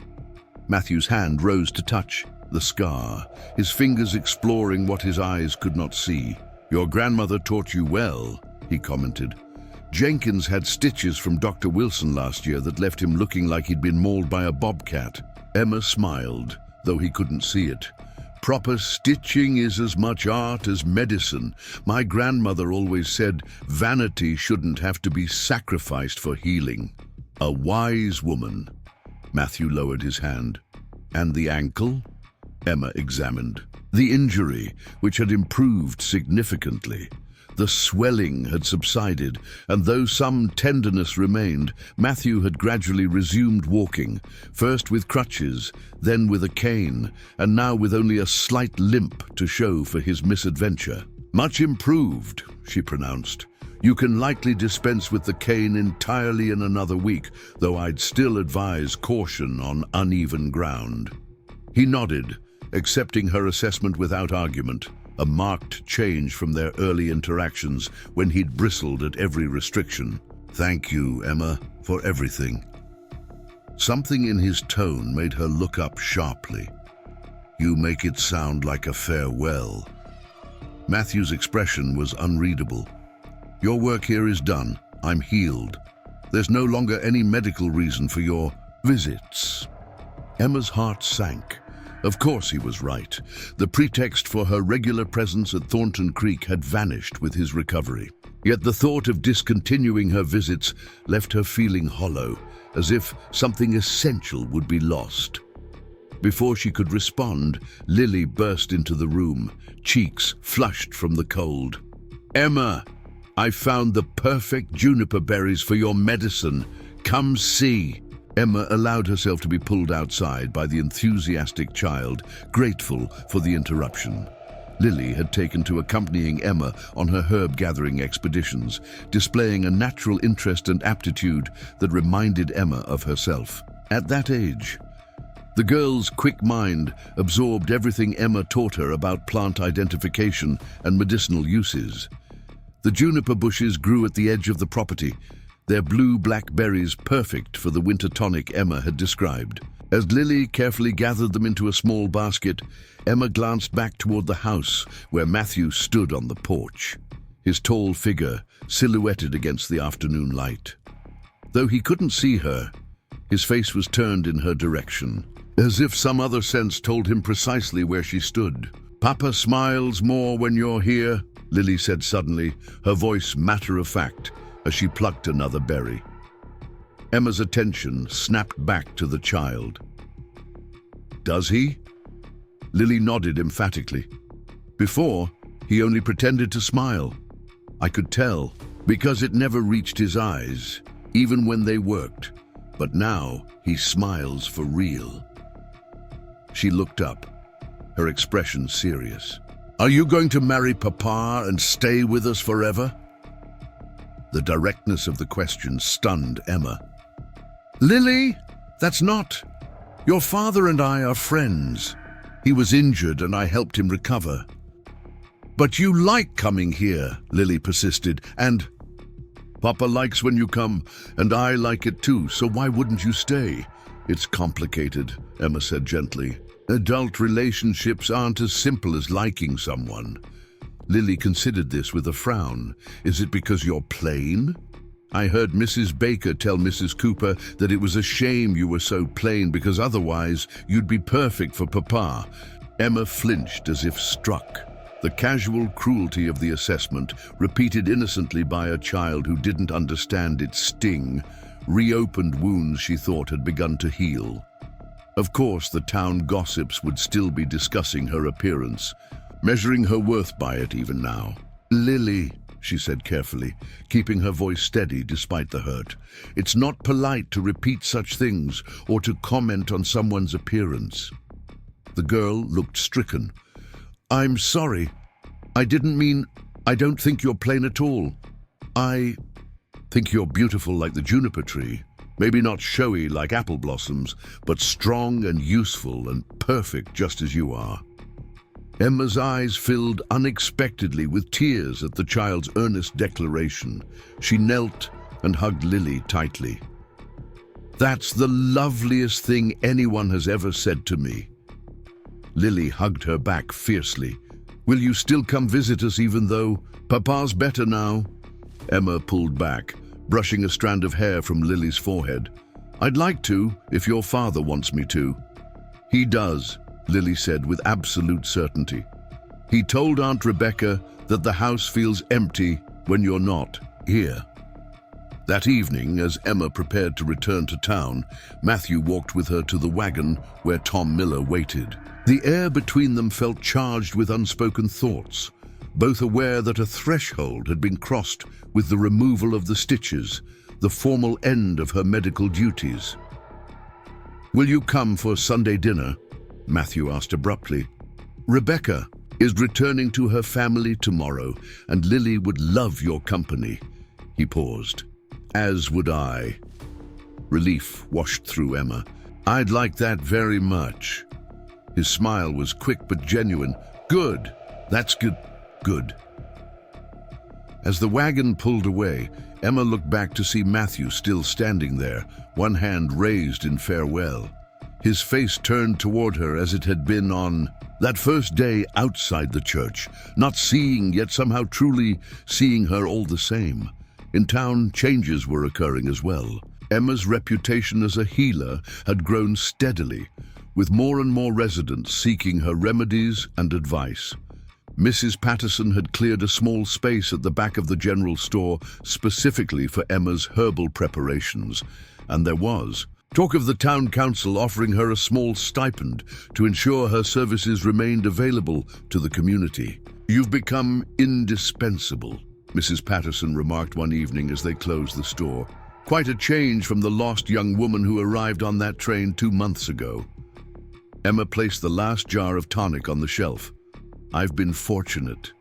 Matthew's hand rose to touch the scar, his fingers exploring what his eyes could not see. "Your grandmother taught you well," he commented. "Jenkins had stitches from Dr. Wilson last year that left him looking like he'd been mauled by a bobcat." Emma smiled, though he couldn't see it. "Proper stitching is as much art as medicine. My grandmother always said vanity shouldn't have to be sacrificed for healing." "A wise woman." Matthew lowered his hand. "And the ankle?" Emma examined. The injury, which had improved significantly. The swelling had subsided, and though some tenderness remained, Matthew had gradually resumed walking, first with crutches, then with a cane, and now with only a slight limp to show for his misadventure. "Much improved," she pronounced. "You can likely dispense with the cane entirely in another week, though I'd still advise caution on uneven ground." He nodded, accepting her assessment without argument. A marked change from their early interactions when he'd bristled at every restriction. "Thank you, Emma, for everything." Something in his tone made her look up sharply. "You make it sound like a farewell." Matthew's expression was unreadable. "Your work here is done. I'm healed. There's no longer any medical reason for your visits." Emma's heart sank. Of course he was right. The pretext for her regular presence at Thornton Creek had vanished with his recovery. Yet the thought of discontinuing her visits left her feeling hollow, as if something essential would be lost. Before she could respond, Lily burst into the room, cheeks flushed from the cold. "Emma, I found the perfect juniper berries for your medicine. Come see." Emma allowed herself to be pulled outside by the enthusiastic child, grateful for the interruption. Lily had taken to accompanying Emma on her herb-gathering expeditions, displaying a natural interest and aptitude that reminded Emma of herself. At that age, the girl's quick mind absorbed everything Emma taught her about plant identification and medicinal uses. The juniper bushes grew at the edge of the property, their blue-black berries perfect for the winter tonic Emma had described. As Lily carefully gathered them into a small basket, Emma glanced back toward the house where Matthew stood on the porch, his tall figure silhouetted against the afternoon light. Though he couldn't see her, his face was turned in her direction, as if some other sense told him precisely where she stood. "Papa smiles more when you're here," Lily said suddenly, her voice matter-of-fact, as she plucked another berry. Emma's attention snapped back to the child. "Does he?" Lily nodded emphatically. "Before, he only pretended to smile. I could tell, because it never reached his eyes, even when they worked. But now, he smiles for real." She looked up, her expression serious. "Are you going to marry Papa and stay with us forever?" The directness of the question stunned Emma. "Lily, that's not. Your father and I are friends. He was injured and I helped him recover." "But you like coming here," Lily persisted, "and—" "Papa likes when you come, and I like it too, so why wouldn't you stay?" "It's complicated," Emma said gently. "Adult relationships aren't as simple as liking someone." Lily considered this with a frown. "Is it because you're plain? I heard Mrs. Baker tell Mrs. Cooper that it was a shame you were so plain because otherwise you'd be perfect for Papa." Emma flinched as if struck. The casual cruelty of the assessment, repeated innocently by a child who didn't understand its sting, reopened wounds she thought had begun to heal. Of course, the town gossips would still be discussing her appearance, measuring her worth by it even now. "Lily," she said carefully, keeping her voice steady despite the hurt. "It's not polite to repeat such things or to comment on someone's appearance." The girl looked stricken. "I'm sorry. I didn't mean... I don't think you're plain at all. I think you're beautiful like the juniper tree. Maybe not showy like apple blossoms, but strong and useful and perfect just as you are." Emma's eyes filled unexpectedly with tears at the child's earnest declaration. She knelt and hugged Lily tightly. "That's the loveliest thing anyone has ever said to me." Lily hugged her back fiercely. "Will you still come visit us even though Papa's better now?" Emma pulled back, brushing a strand of hair from Lily's forehead. "I'd like to, if your father wants me to." "He does," Lily said with absolute certainty. "He told Aunt Rebecca that the house feels empty when you're not here." That evening, as Emma prepared to return to town, Matthew walked with her to the wagon where Tom Miller waited. The air between them felt charged with unspoken thoughts, both aware that a threshold had been crossed with the removal of the stitches, the formal end of her medical duties. "Will you come for Sunday dinner?" Matthew asked abruptly. "Rebecca is returning to her family tomorrow, and Lily would love your company." He paused. "As would I." Relief washed through Emma. "I'd like that very much." His smile was quick but genuine. "Good. That's good. Good." As the wagon pulled away, Emma looked back to see Matthew still standing there, one hand raised in farewell. His face turned toward her as it had been on that first day outside the church, not seeing yet somehow truly seeing her all the same. In town, changes were occurring as well. Emma's reputation as a healer had grown steadily, with more and more residents seeking her remedies and advice. Mrs. Patterson had cleared a small space at the back of the general store specifically for Emma's herbal preparations, and there was talk of the town council offering her a small stipend to ensure her services remained available to the community. "You've become indispensable," Mrs. Patterson remarked one evening as they closed the store. "Quite a change from the lost young woman who arrived on that train 2 months ago." Emma placed the last jar of tonic on the shelf. "I've been fortunate.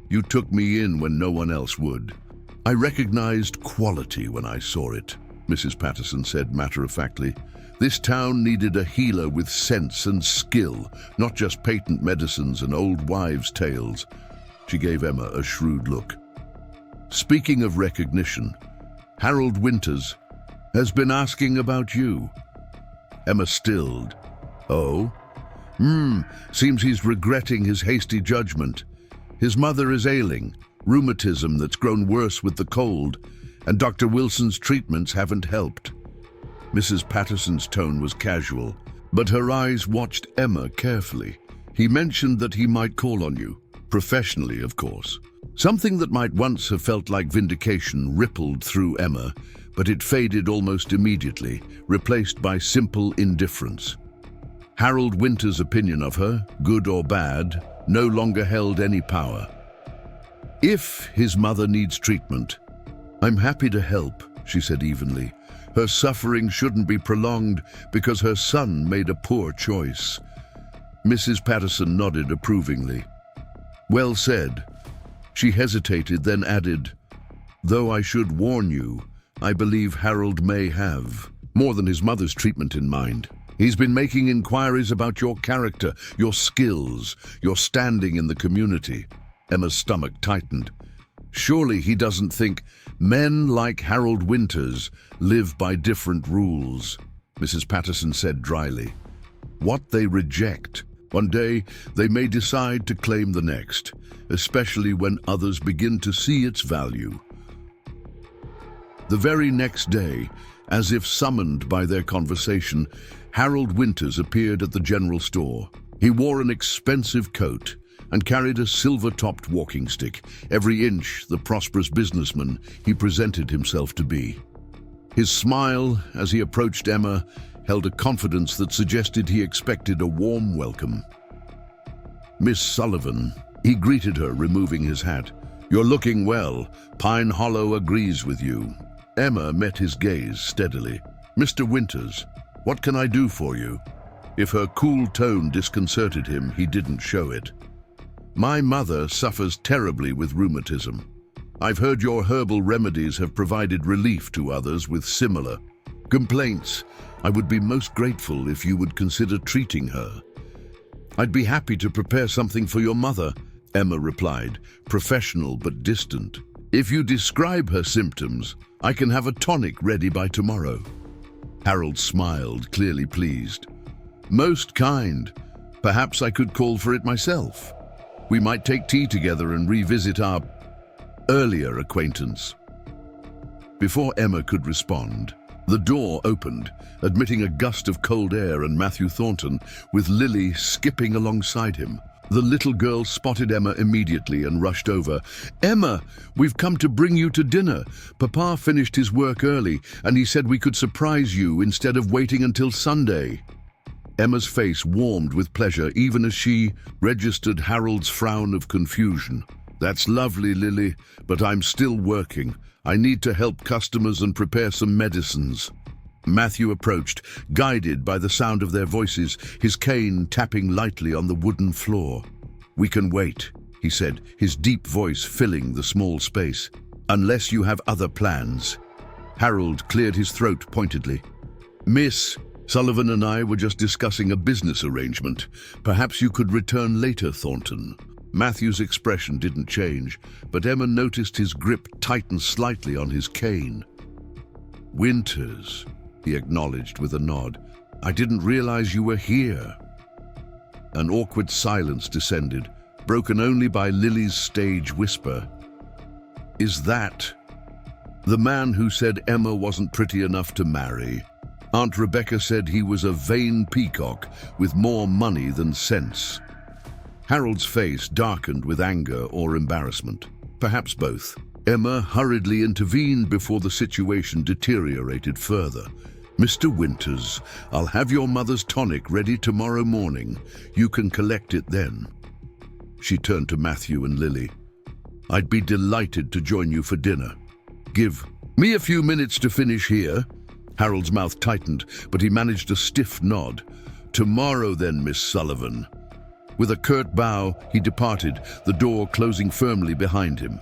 You took me in when no one else would." "I recognized quality when I saw it," Mrs. Patterson said matter-of-factly. "This town needed a healer with sense and skill, not just patent medicines and old wives' tales." She gave Emma a shrewd look. "Speaking of recognition, Harold Winters has been asking about you." Emma stilled. "Oh? Seems he's regretting his hasty judgment. His mother is ailing, rheumatism that's grown worse with the cold, and Dr. Wilson's treatments haven't helped." Mrs. Patterson's tone was casual, but her eyes watched Emma carefully. "He mentioned that he might call on you, professionally, of course." Something that might once have felt like vindication rippled through Emma, but it faded almost immediately, replaced by simple indifference. Harold Winter's opinion of her, good or bad, no longer held any power. "If his mother needs treatment, I'm happy to help," she said evenly. "Her suffering shouldn't be prolonged because her son made a poor choice." Mrs. Patterson nodded approvingly. "Well said." She hesitated, then added, "Though I should warn you, I believe Harold may have more than his mother's treatment in mind. He's been making inquiries about your character, your skills, your standing in the community." Emma's stomach tightened. "Surely he doesn't think men like Harold Winters live by different rules," Mrs. Patterson said dryly. "What they reject, one day they may decide to claim the next, especially when others begin to see its value." The very next day, as if summoned by their conversation, Harold Winters appeared at the general store. He wore an expensive coat and carried a silver-topped walking stick, every inch the prosperous businessman he presented himself to be. His smile, as he approached Emma, held a confidence that suggested he expected a warm welcome. "Miss Sullivan," he greeted her, removing his hat. You're looking well. Pine Hollow agrees with you. Emma met his gaze steadily. Mr. Winters, what can I do for you? If her cool tone disconcerted him, he didn't show it. My mother suffers terribly with rheumatism. I've heard your herbal remedies have provided relief to others with similar complaints. I would be most grateful if you would consider treating her. I'd be happy to prepare something for your mother, Emma replied, professional but distant. If you describe her symptoms, I can have a tonic ready by tomorrow. Harold smiled, clearly pleased. Most kind. Perhaps I could call for it myself. We might take tea together and revisit our earlier acquaintance. Before Emma could respond, the door opened, admitting a gust of cold air and Matthew Thornton, with Lily skipping alongside him. The little girl spotted Emma immediately and rushed over. Emma, we've come to bring you to dinner. Papa finished his work early, and he said we could surprise you instead of waiting until Sunday. Emma's face warmed with pleasure, even as she registered Harold's frown of confusion. That's lovely, Lily, but I'm still working. I need to help customers and prepare some medicines. Matthew approached, guided by the sound of their voices, his cane tapping lightly on the wooden floor. We can wait, he said, his deep voice filling the small space. Unless you have other plans. Harold cleared his throat pointedly. Miss Sullivan and I were just discussing a business arrangement. Perhaps you could return later, Thornton. Matthew's expression didn't change, but Emma noticed his grip tighten slightly on his cane. Winters, he acknowledged with a nod. I didn't realize you were here. An awkward silence descended, broken only by Lily's stage whisper. Is that the man who said Emma wasn't pretty enough to marry? Aunt Rebecca said he was a vain peacock with more money than sense. Harold's face darkened with anger or embarrassment, perhaps both. Emma hurriedly intervened before the situation deteriorated further. Mr. Winters, I'll have your mother's tonic ready tomorrow morning. You can collect it then. She turned to Matthew and Lily. I'd be delighted to join you for dinner. Give me a few minutes to finish here. Harold's mouth tightened, but he managed a stiff nod. Tomorrow then, Miss Sullivan. With a curt bow, he departed, the door closing firmly behind him.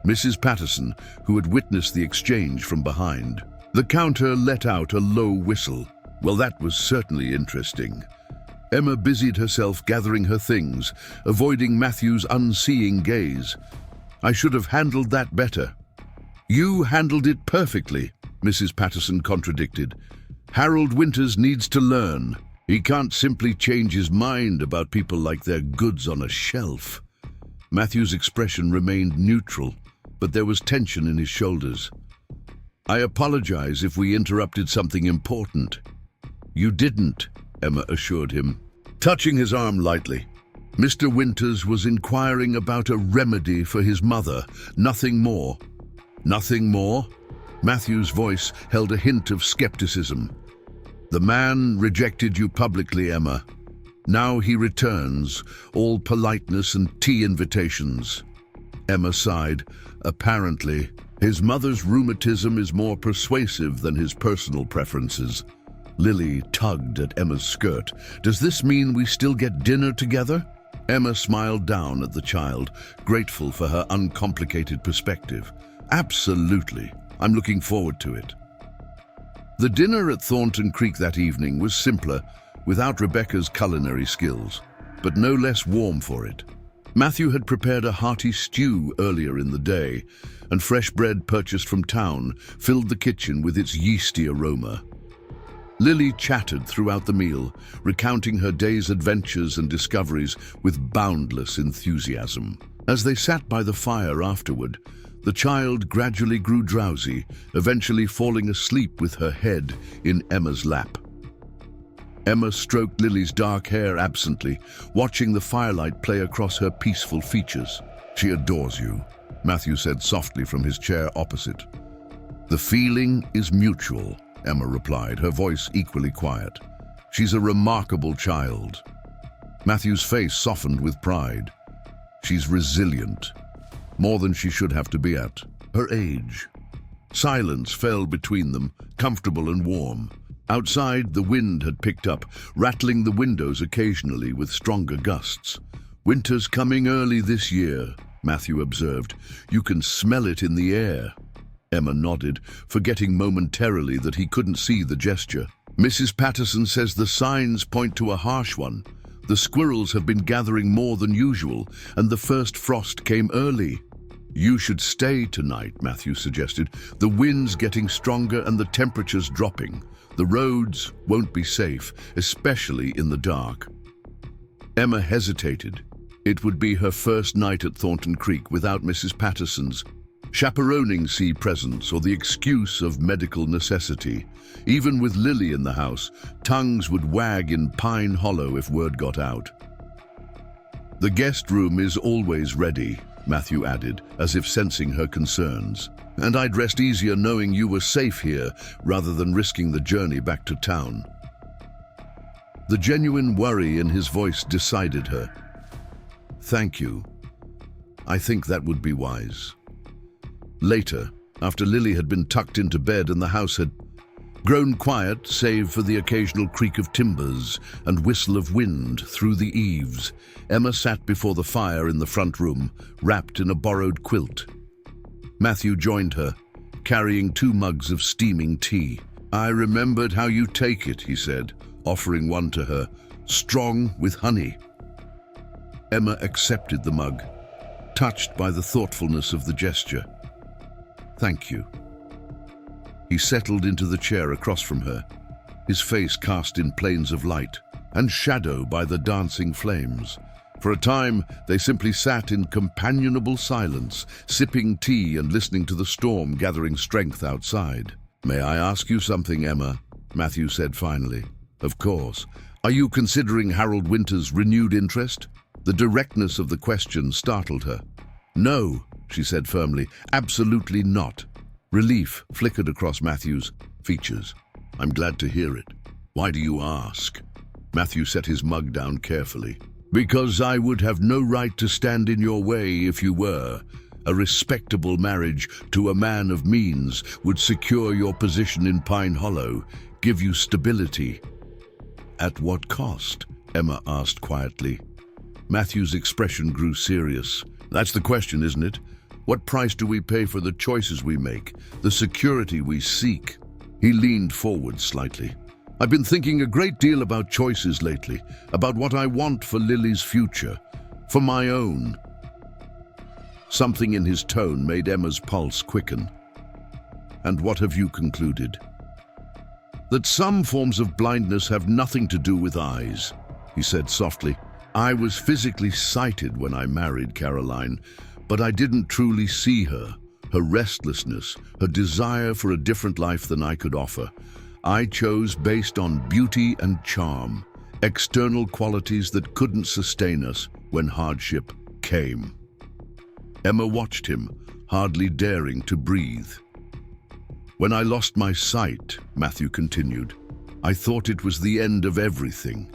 Mrs. Patterson, who had witnessed the exchange from behind. The counter let out a low whistle. Well, that was certainly interesting. Emma busied herself gathering her things, avoiding Matthew's unseeing gaze. I should have handled that better. You handled it perfectly, Mrs. Patterson contradicted. Harold Winters needs to learn. He can't simply change his mind about people like they're goods on a shelf. Matthew's expression remained neutral, but there was tension in his shoulders. I apologize if we interrupted something important. You didn't, Emma assured him, touching his arm lightly. Mr. Winters was inquiring about a remedy for his mother, nothing more. Nothing more? Matthew's voice held a hint of skepticism. The man rejected you publicly, Emma. Now he returns, all politeness and tea invitations. Emma sighed. Apparently, his mother's rheumatism is more persuasive than his personal preferences. Lily tugged at Emma's skirt. Does this mean we still get dinner together? Emma smiled down at the child, grateful for her uncomplicated perspective. Absolutely. I'm looking forward to it. The dinner at Thornton Creek that evening was simpler, without Rebecca's culinary skills, but no less warm for it. Matthew had prepared a hearty stew earlier in the day, and fresh bread purchased from town filled the kitchen with its yeasty aroma. Lily chattered throughout the meal, recounting her day's adventures and discoveries with boundless enthusiasm. As they sat by the fire afterward, the child gradually grew drowsy, eventually falling asleep with her head in Emma's lap. Emma stroked Lily's dark hair absently, watching the firelight play across her peaceful features. She adores you, Matthew said softly from his chair opposite. The feeling is mutual, Emma replied, her voice equally quiet. She's a remarkable child. Matthew's face softened with pride. She's resilient. more than she should have to be at her age. Silence fell between them, comfortable and warm. Outside, the wind had picked up, rattling the windows occasionally with stronger gusts. "Winter's coming early this year," Matthew observed. "You can smell it in the air." Emma nodded, forgetting momentarily that he couldn't see the gesture. "Mrs. Patterson says the signs point to a harsh one. The squirrels have been gathering more than usual, and the first frost came early." "You should stay tonight," Matthew suggested. "The wind's getting stronger and the temperature's dropping. The roads won't be safe, especially in the dark." Emma hesitated. It would be her first night at Thornton Creek without Mrs. Patterson's chaperoning presence or the excuse of medical necessity. Even with Lily in the house, tongues would wag in Pine Hollow if word got out. "The guest room is always ready," Matthew added, as if sensing her concerns. "And I'd rest easier knowing you were safe here rather than risking the journey back to town." The genuine worry in his voice decided her. "Thank you. I think that would be wise." Later, after Lily had been tucked into bed and the house had grown quiet save for the occasional creak of timbers and whistle of wind through the eaves, Emma sat before the fire in the front room, wrapped in a borrowed quilt. Matthew joined her, carrying 2 mugs of steaming tea. "I remembered how you take it," he said, offering one to her, "strong with honey." Emma accepted the mug, touched by the thoughtfulness of the gesture. "Thank you." He settled into the chair across from her, his face cast in planes of light and shadow by the dancing flames. For a time, they simply sat in companionable silence, sipping tea and listening to the storm gathering strength outside. "May I ask you something, Emma?" Matthew said finally. "Of course. Are you considering Harold Winter's renewed interest?" The directness of the question startled her. "No," she said firmly, "absolutely not." Relief flickered across Matthew's features. "I'm glad to hear it. Why do you ask?" Matthew set his mug down carefully. "Because I would have no right to stand in your way if you were. A respectable marriage to a man of means would secure your position in Pine Hollow, give you stability." "At what cost?" Emma asked quietly. Matthew's expression grew serious. "That's the question, isn't it? What price do we pay for the choices we make, the security we seek?" He leaned forward slightly. "I've been thinking a great deal about choices lately, about what I want for Lily's future, for my own." Something in his tone made Emma's pulse quicken. "And what have you concluded?" "That some forms of blindness have nothing to do with eyes," he said softly. "I was physically sighted when I married Caroline, but I didn't truly see her, her restlessness, her desire for a different life than I could offer. I chose based on beauty and charm, external qualities that couldn't sustain us when hardship came." Emma watched him, hardly daring to breathe. "When I lost my sight," Matthew continued, "I thought it was the end of everything.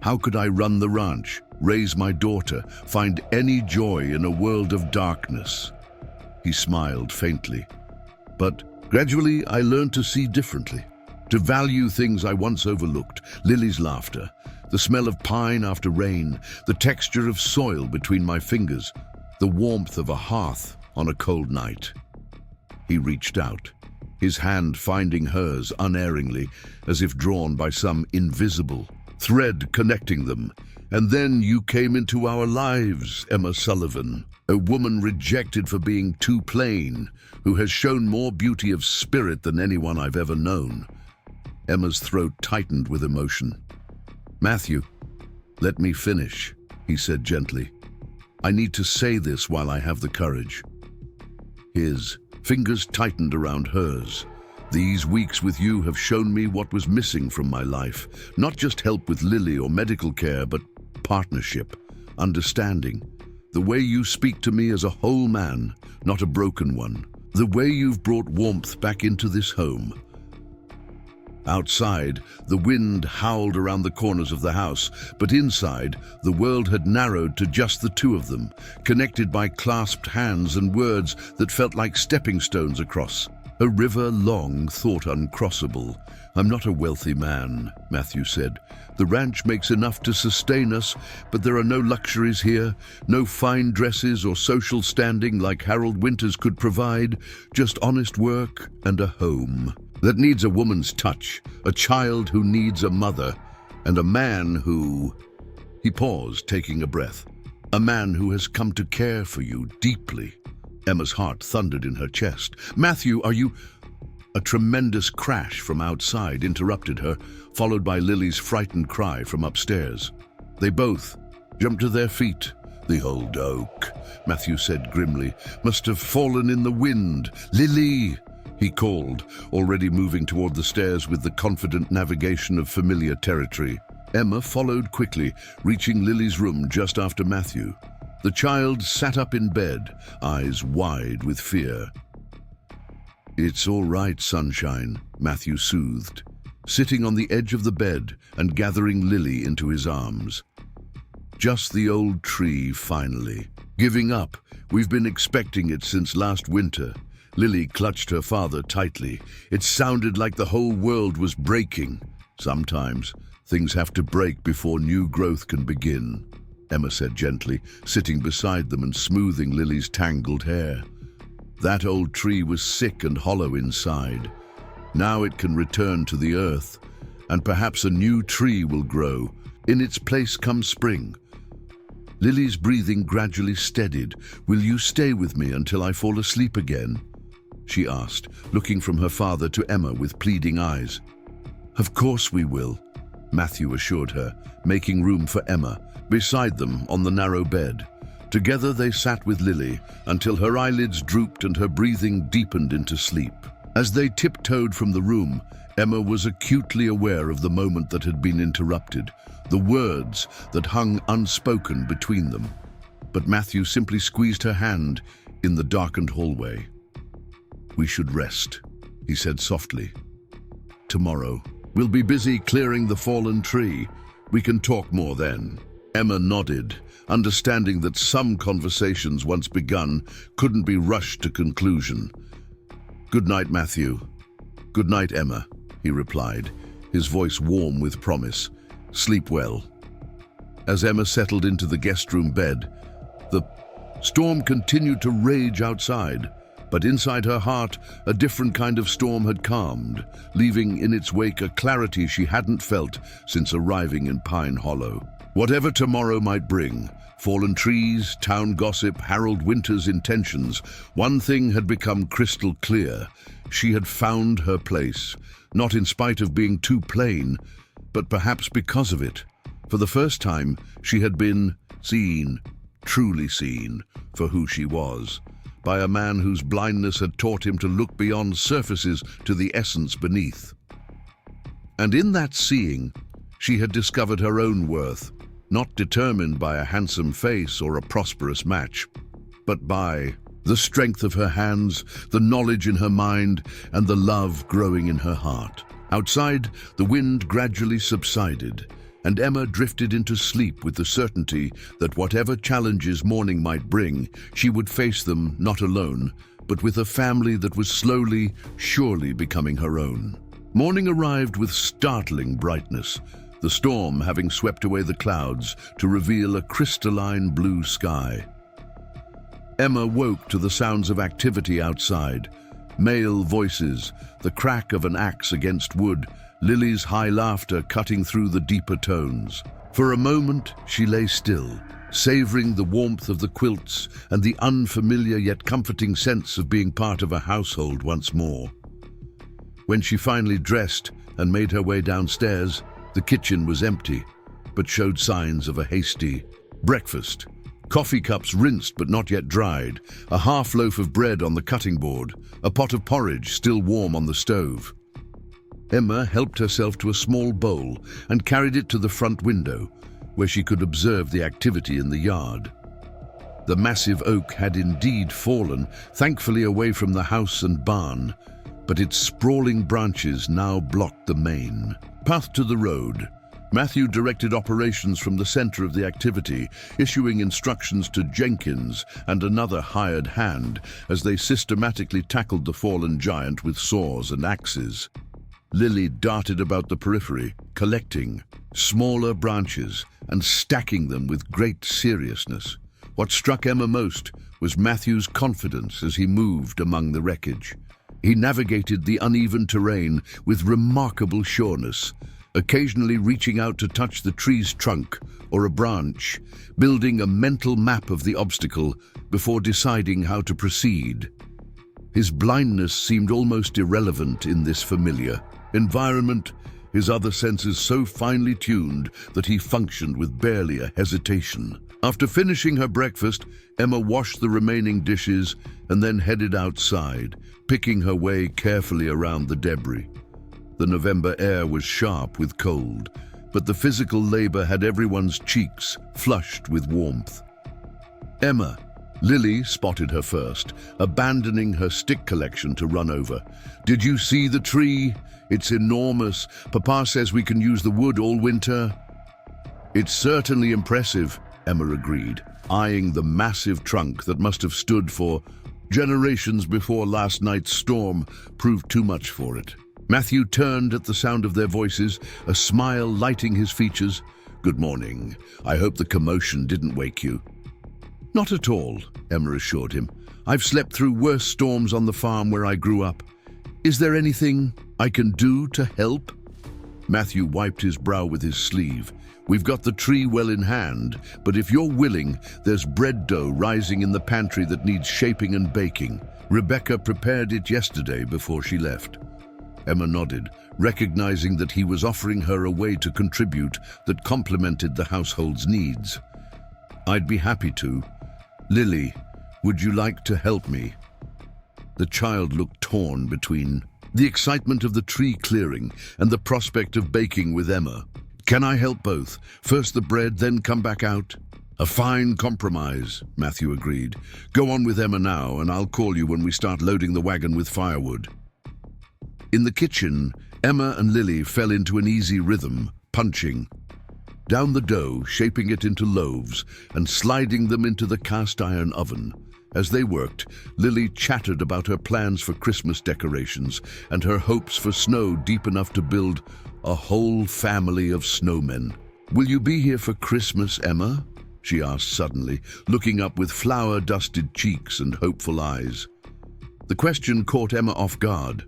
How could I run the ranch, raise my daughter, find any joy in a world of darkness?" He smiled faintly. "But gradually I learned to see differently, to value things I once overlooked: Lily's laughter, the smell of pine after rain, the texture of soil between my fingers, the warmth of a hearth on a cold night." He reached out, his hand finding hers unerringly, as if drawn by some invisible thread connecting them. "And then you came into our lives, Emma Sullivan, a woman rejected for being too plain, who has shown more beauty of spirit than anyone I've ever known." Emma's throat tightened with emotion. "Matthew, let me finish," he said gently. "I need to say this while I have the courage." His fingers tightened around hers. "These weeks with you have shown me what was missing from my life. Not just help with Lily or medical care, but partnership, understanding. The way you speak to me as a whole man, not a broken one. The way you've brought warmth back into this home." Outside, the wind howled around the corners of the house, but inside, the world had narrowed to just the two of them, connected by clasped hands and words that felt like stepping stones across. A river long thought uncrossable. "I'm not a wealthy man," Matthew said. "The ranch makes enough to sustain us, but there are no luxuries here, no fine dresses or social standing like Harold Winters could provide, just honest work and a home that needs a woman's touch, a child who needs a mother, and a man who—" He paused, taking a breath. "A man who has come to care for you deeply." Emma's heart thundered in her chest. "Matthew, are you—" A tremendous crash from outside interrupted her, followed by Lily's frightened cry from upstairs. They both jumped to their feet. "The old oak," Matthew said grimly, "must have fallen in the wind. Lily!" he called, already moving toward the stairs with the confident navigation of familiar territory. Emma followed quickly, reaching Lily's room just after Matthew. The child sat up in bed, eyes wide with fear. "It's all right, sunshine," Matthew soothed, sitting on the edge of the bed and gathering Lily into his arms. "Just the old tree, finally. Giving up. We've been expecting it since last winter." Lily clutched her father tightly. It sounded like the whole world was breaking. "Sometimes things have to break before new growth can begin," Emma said gently, sitting beside them and smoothing Lily's tangled hair. "That old tree was sick and hollow inside. Now it can return to the earth, and perhaps a new tree will grow. In its place comes spring." Lily's breathing gradually steadied. "Will you stay with me until I fall asleep again?" she asked, looking from her father to Emma with pleading eyes. "Of course we will," Matthew assured her, making room for Emma, beside them on the narrow bed. Together they sat with Lily until her eyelids drooped and her breathing deepened into sleep. As they tiptoed from the room, Emma was acutely aware of the moment that had been interrupted, the words that hung unspoken between them. But Matthew simply squeezed her hand in the darkened hallway. "We should rest," he said softly. "Tomorrow, we'll be busy clearing the fallen tree. We can talk more then." Emma nodded, understanding that some conversations once begun couldn't be rushed to conclusion. "Good night, Matthew." "Good night, Emma," he replied, his voice warm with promise. "Sleep well." As Emma settled into the guest room bed, the storm continued to rage outside, but inside her heart, a different kind of storm had calmed, leaving in its wake a clarity she hadn't felt since arriving in Pine Hollow. Whatever tomorrow might bring, fallen trees, town gossip, Harold Winters' intentions, one thing had become crystal clear. She had found her place, not in spite of being too plain, but perhaps because of it. For the first time, she had been seen, truly seen, for who she was, by a man whose blindness had taught him to look beyond surfaces to the essence beneath. And in that seeing, she had discovered her own worth, not determined by a handsome face or a prosperous match, but by the strength of her hands, the knowledge in her mind, and the love growing in her heart. Outside, the wind gradually subsided, and Emma drifted into sleep with the certainty that whatever challenges morning might bring, she would face them not alone, but with a family that was slowly, surely becoming her own. Morning arrived with startling brightness, the storm having swept away the clouds to reveal a crystalline blue sky. Emma woke to the sounds of activity outside, male voices, the crack of an axe against wood, Lily's high laughter cutting through the deeper tones. For a moment, she lay still, savoring the warmth of the quilts and the unfamiliar yet comforting sense of being part of a household once more. When she finally dressed and made her way downstairs, the kitchen was empty, but showed signs of a hasty breakfast. Coffee cups rinsed but not yet dried, a half loaf of bread on the cutting board, a pot of porridge still warm on the stove. Emma helped herself to a small bowl and carried it to the front window, where she could observe the activity in the yard. The massive oak had indeed fallen, thankfully away from the house and barn, but its sprawling branches now blocked the main path to the road. Matthew directed operations from the center of the activity, issuing instructions to Jenkins and another hired hand as they systematically tackled the fallen giant with saws and axes. Lily darted about the periphery, collecting smaller branches and stacking them with great seriousness. What struck Emma most was Matthew's confidence as he moved among the wreckage. He navigated the uneven terrain with remarkable sureness, occasionally reaching out to touch the tree's trunk or a branch, building a mental map of the obstacle before deciding how to proceed. His blindness seemed almost irrelevant in this familiar environment, his other senses so finely tuned that he functioned with barely a hesitation. After finishing her breakfast, Emma washed the remaining dishes and then headed outside, picking her way carefully around the debris. The November air was sharp with cold, but the physical labor had everyone's cheeks flushed with warmth. Emma, Lily spotted her first, abandoning her stick collection to run over. "Did you see the tree? It's enormous. Papa says we can use the wood all winter." "It's certainly impressive," Emma agreed, eyeing the massive trunk that must have stood for generations before last night's storm proved too much for it. Matthew turned at the sound of their voices, a smile lighting his features. "Good morning. I hope the commotion didn't wake you." "Not at all," Emma assured him. "I've slept through worse storms on the farm where I grew up. Is there anything I can do to help?" Matthew wiped his brow with his sleeve. "We've got the tree well in hand, but if you're willing, there's bread dough rising in the pantry that needs shaping and baking. Rebecca prepared it yesterday before she left." Emma nodded, recognizing that he was offering her a way to contribute that complemented the household's needs. "I'd be happy to. Lily, would you like to help me?" The child looked torn between the excitement of the tree clearing and the prospect of baking with Emma. "Can I help both? First the bread, then come back out?" "A fine compromise," Matthew agreed. "Go on with Emma now, and I'll call you when we start loading the wagon with firewood." In the kitchen, Emma and Lily fell into an easy rhythm, punching down the dough, shaping it into loaves, and sliding them into the cast-iron oven. As they worked, Lily chattered about her plans for Christmas decorations and her hopes for snow deep enough to build a whole family of snowmen. "Will you be here for Christmas, Emma?" she asked suddenly, looking up with flour-dusted cheeks and hopeful eyes. The question caught Emma off guard.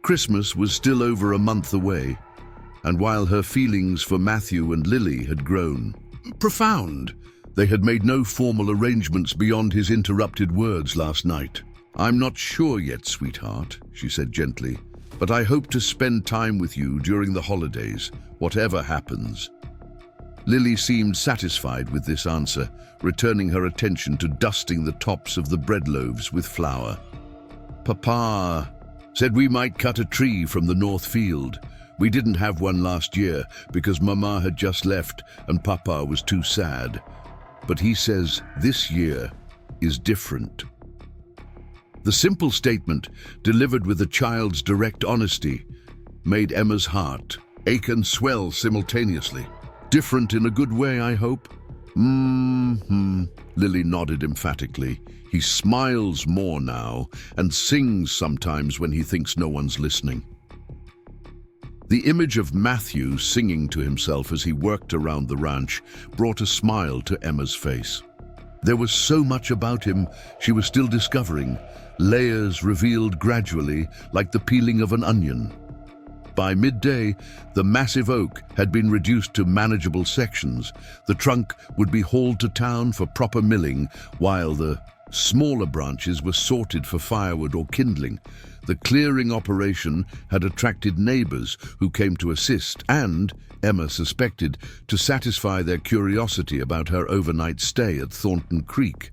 Christmas was still over a month away, and while her feelings for Matthew and Lily had grown profound, they had made no formal arrangements beyond his interrupted words last night. "I'm not sure yet, sweetheart," she said gently, "but I hope to spend time with you during the holidays, whatever happens." Lily seemed satisfied with this answer, returning her attention to dusting the tops of the bread loaves with flour. "Papa said we might cut a tree from the north field. We didn't have one last year because Mama had just left and Papa was too sad. But he says this year is different." The simple statement, delivered with a child's direct honesty, made Emma's heart ache and swell simultaneously. "Different in a good way, I hope?" Lily nodded emphatically. "He smiles more now and sings sometimes when he thinks no one's listening." The image of Matthew singing to himself as he worked around the ranch brought a smile to Emma's face. There was so much about him she was still discovering, layers revealed gradually like the peeling of an onion. By midday, the massive oak had been reduced to manageable sections. The trunk would be hauled to town for proper milling, while the smaller branches were sorted for firewood or kindling. The clearing operation had attracted neighbors who came to assist and, Emma suspected, to satisfy their curiosity about her overnight stay at Thornton Creek.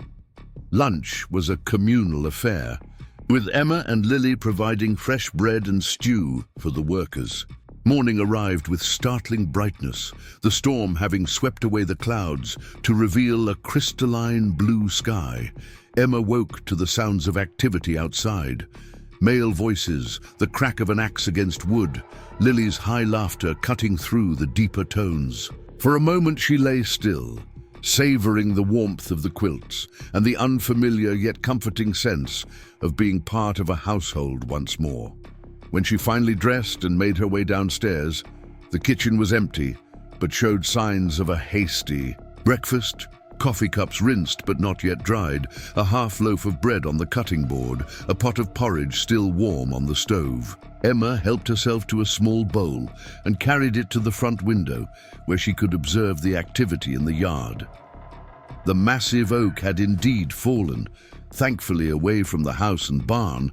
Lunch was a communal affair, with Emma and Lily providing fresh bread and stew for the workers. Morning arrived with startling brightness, the storm having swept away the clouds to reveal a crystalline blue sky. Emma woke to the sounds of activity outside. Male voices, the crack of an axe against wood, Lily's high laughter cutting through the deeper tones. For a moment she lay still, savoring the warmth of the quilts and the unfamiliar yet comforting sense of being part of a household once more. When she finally dressed and made her way downstairs, the kitchen was empty, but showed signs of a hasty breakfast. Coffee cups rinsed but not yet dried, a half loaf of bread on the cutting board, a pot of porridge still warm on the stove. Emma helped herself to a small bowl and carried it to the front window, where she could observe the activity in the yard. The massive oak had indeed fallen, thankfully away from the house and barn,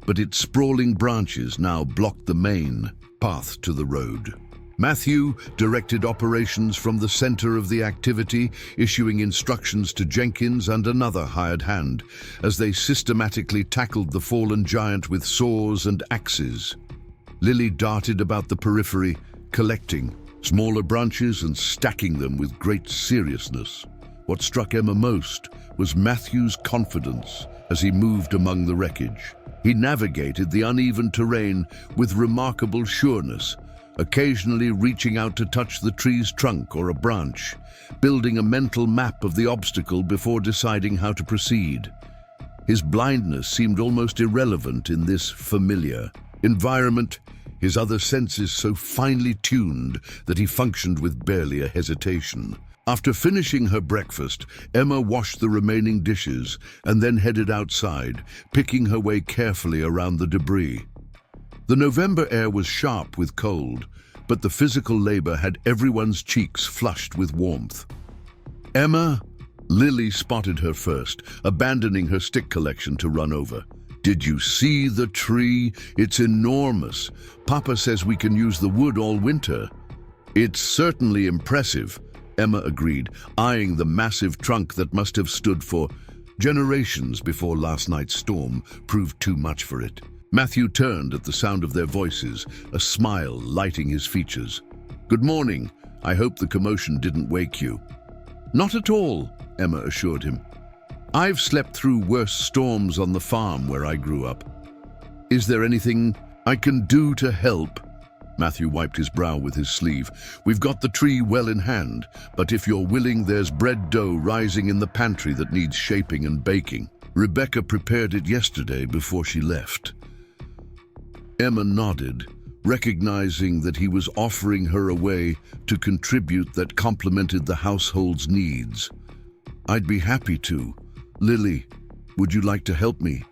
but its sprawling branches now blocked the main path to the road. Matthew directed operations from the center of the activity, issuing instructions to Jenkins and another hired hand as they systematically tackled the fallen giant with saws and axes. Lily darted about the periphery, collecting smaller branches and stacking them with great seriousness. What struck Emma most was Matthew's confidence as he moved among the wreckage. He navigated the uneven terrain with remarkable sureness, occasionally reaching out to touch the tree's trunk or a branch, building a mental map of the obstacle before deciding how to proceed. His blindness seemed almost irrelevant in this familiar environment, his other senses so finely tuned that he functioned with barely a hesitation. After finishing her breakfast, Emma washed the remaining dishes and then headed outside, picking her way carefully around the debris. The November air was sharp with cold, but the physical labor had everyone's cheeks flushed with warmth. Emma? Lily spotted her first, abandoning her stick collection to run over. Did you see the tree? It's enormous. Papa says we can use the wood all winter. It's certainly impressive, Emma agreed, eyeing the massive trunk that must have stood for generations before last night's storm proved too much for it. Matthew turned at the sound of their voices, a smile lighting his features. Good morning. I hope the commotion didn't wake you. Not at all, Emma assured him. I've slept through worse storms on the farm where I grew up. Is there anything I can do to help? Matthew wiped his brow with his sleeve. We've got the tree well in hand, but if you're willing, there's bread dough rising in the pantry that needs shaping and baking. Rebecca prepared it yesterday before she left. Emma nodded, recognizing that he was offering her a way to contribute that complemented the household's needs. I'd be happy to. Lily, would you like to help me?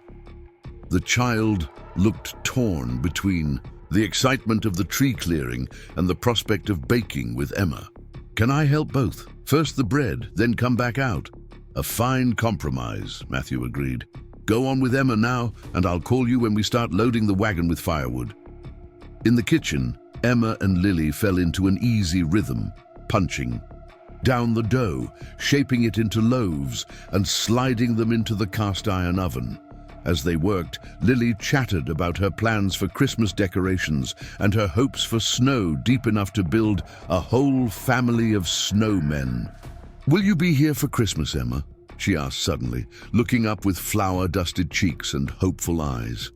The child looked torn between the excitement of the tree clearing and the prospect of baking with Emma. Can I help both? First the bread, then come back out. A fine compromise, Matthew agreed. Go on with Emma now, and I'll call you when we start loading the wagon with firewood. In the kitchen, Emma and Lily fell into an easy rhythm, punching down the dough, shaping it into loaves, and sliding them into the cast-iron oven. As they worked, Lily chattered about her plans for Christmas decorations and her hopes for snow deep enough to build a whole family of snowmen. Will you be here for Christmas, Emma? She asked suddenly, looking up with flour-dusted cheeks and hopeful eyes.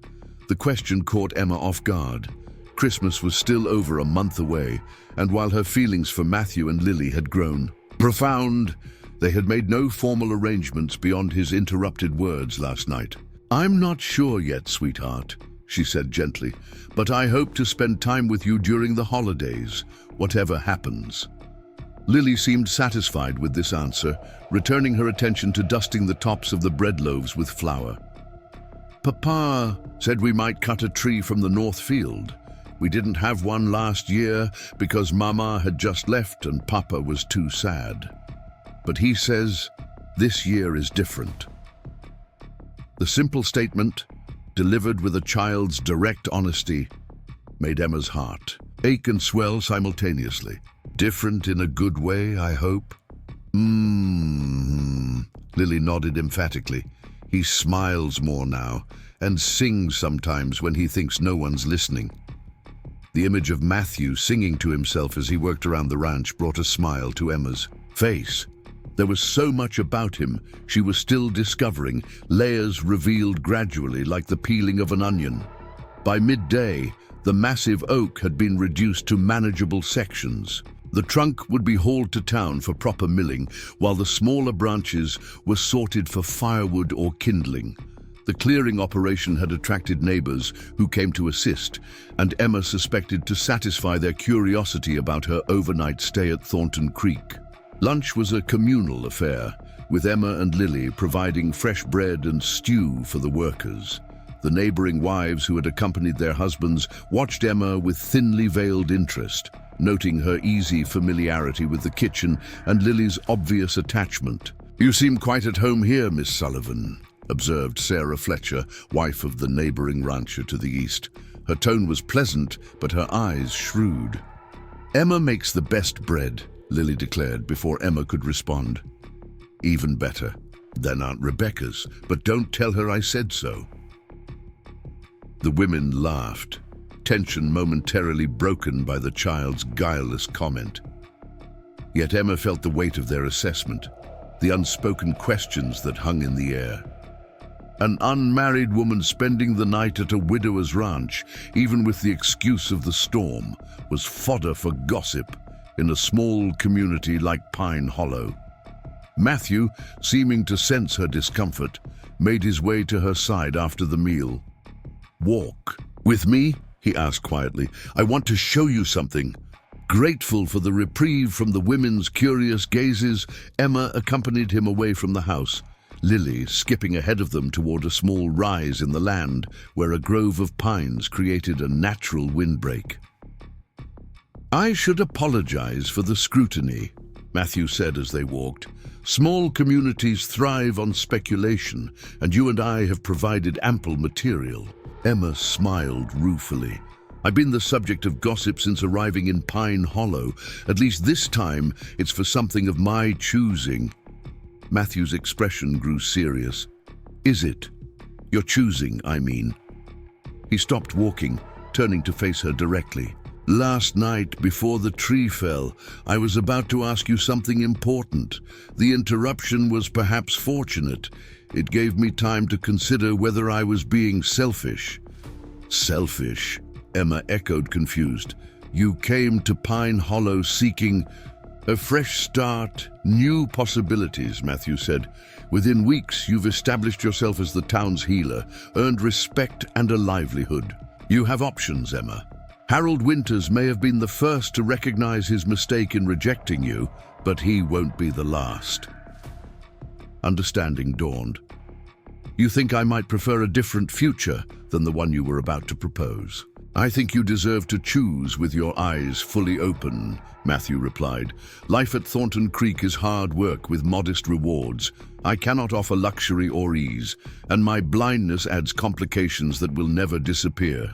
The question caught Emma off guard. Christmas was still over a month away, and while her feelings for Matthew and Lily had grown profound, they had made no formal arrangements beyond his interrupted words last night. I'm not sure yet, sweetheart, she said gently, but I hope to spend time with you during the holidays, whatever happens. Lily seemed satisfied with this answer, returning her attention to dusting the tops of the bread loaves with flour. Papa said we might cut a tree from the north field. We didn't have one last year because Mama had just left and Papa was too sad. But he says this year is different. The simple statement, delivered with a child's direct honesty, made Emma's heart ache and swell simultaneously. Different in a good way, I hope? Lily nodded emphatically. He smiles more now and sings sometimes when he thinks no one's listening. The image of Matthew singing to himself as he worked around the ranch brought a smile to Emma's face. There was so much about him she was still discovering, layers revealed gradually like the peeling of an onion. By midday, the massive oak had been reduced to manageable sections. The trunk would be hauled to town for proper milling, while the smaller branches were sorted for firewood or kindling. The clearing operation had attracted neighbors who came to assist, and Emma suspected to satisfy their curiosity about her overnight stay at Thornton Creek. Lunch was a communal affair, with Emma and Lily providing fresh bread and stew for the workers. The neighboring wives who had accompanied their husbands watched Emma with thinly veiled interest, noting her easy familiarity with the kitchen and Lily's obvious attachment. "You seem quite at home here, Miss Sullivan," observed Sarah Fletcher, wife of the neighboring rancher to the east. Her tone was pleasant, but her eyes shrewd. "Emma makes the best bread," Lily declared before Emma could respond. "Even better than Aunt Rebecca's, but don't tell her I said so." The women laughed, tension momentarily broken by the child's guileless comment. Yet Emma felt the weight of their assessment, the unspoken questions that hung in the air. An unmarried woman spending the night at a widower's ranch, even with the excuse of the storm, was fodder for gossip in a small community like Pine Hollow. Matthew, seeming to sense her discomfort, made his way to her side after the meal. "Walk with me?" he asked quietly. "I want to show you something." Grateful for the reprieve from the women's curious gazes, Emma accompanied him away from the house, Lily skipping ahead of them toward a small rise in the land where a grove of pines created a natural windbreak. "I should apologize for the scrutiny," Matthew said as they walked. "Small communities thrive on speculation, and you and I have provided ample material." Emma smiled ruefully. "I've been the subject of gossip since arriving in Pine Hollow. At least this time, it's for something of my choosing." Matthew's expression grew serious. "Is it? Your choosing, I mean." He stopped walking, turning to face her directly. "Last night, before the tree fell, I was about to ask you something important. The interruption was perhaps fortunate. It gave me time to consider whether I was being selfish." "Selfish?" Emma echoed, confused. "You came to Pine Hollow seeking a fresh start, new possibilities," Matthew said. "Within weeks, you've established yourself as the town's healer, earned respect and a livelihood. You have options, Emma. Harold Winters may have been the first to recognize his mistake in rejecting you, but he won't be the last." Understanding dawned. "You think I might prefer a different future than the one you were about to propose?" "I think you deserve to choose with your eyes fully open," Matthew replied. "Life at Thornton Creek is hard work with modest rewards. I cannot offer luxury or ease, and my blindness adds complications that will never disappear."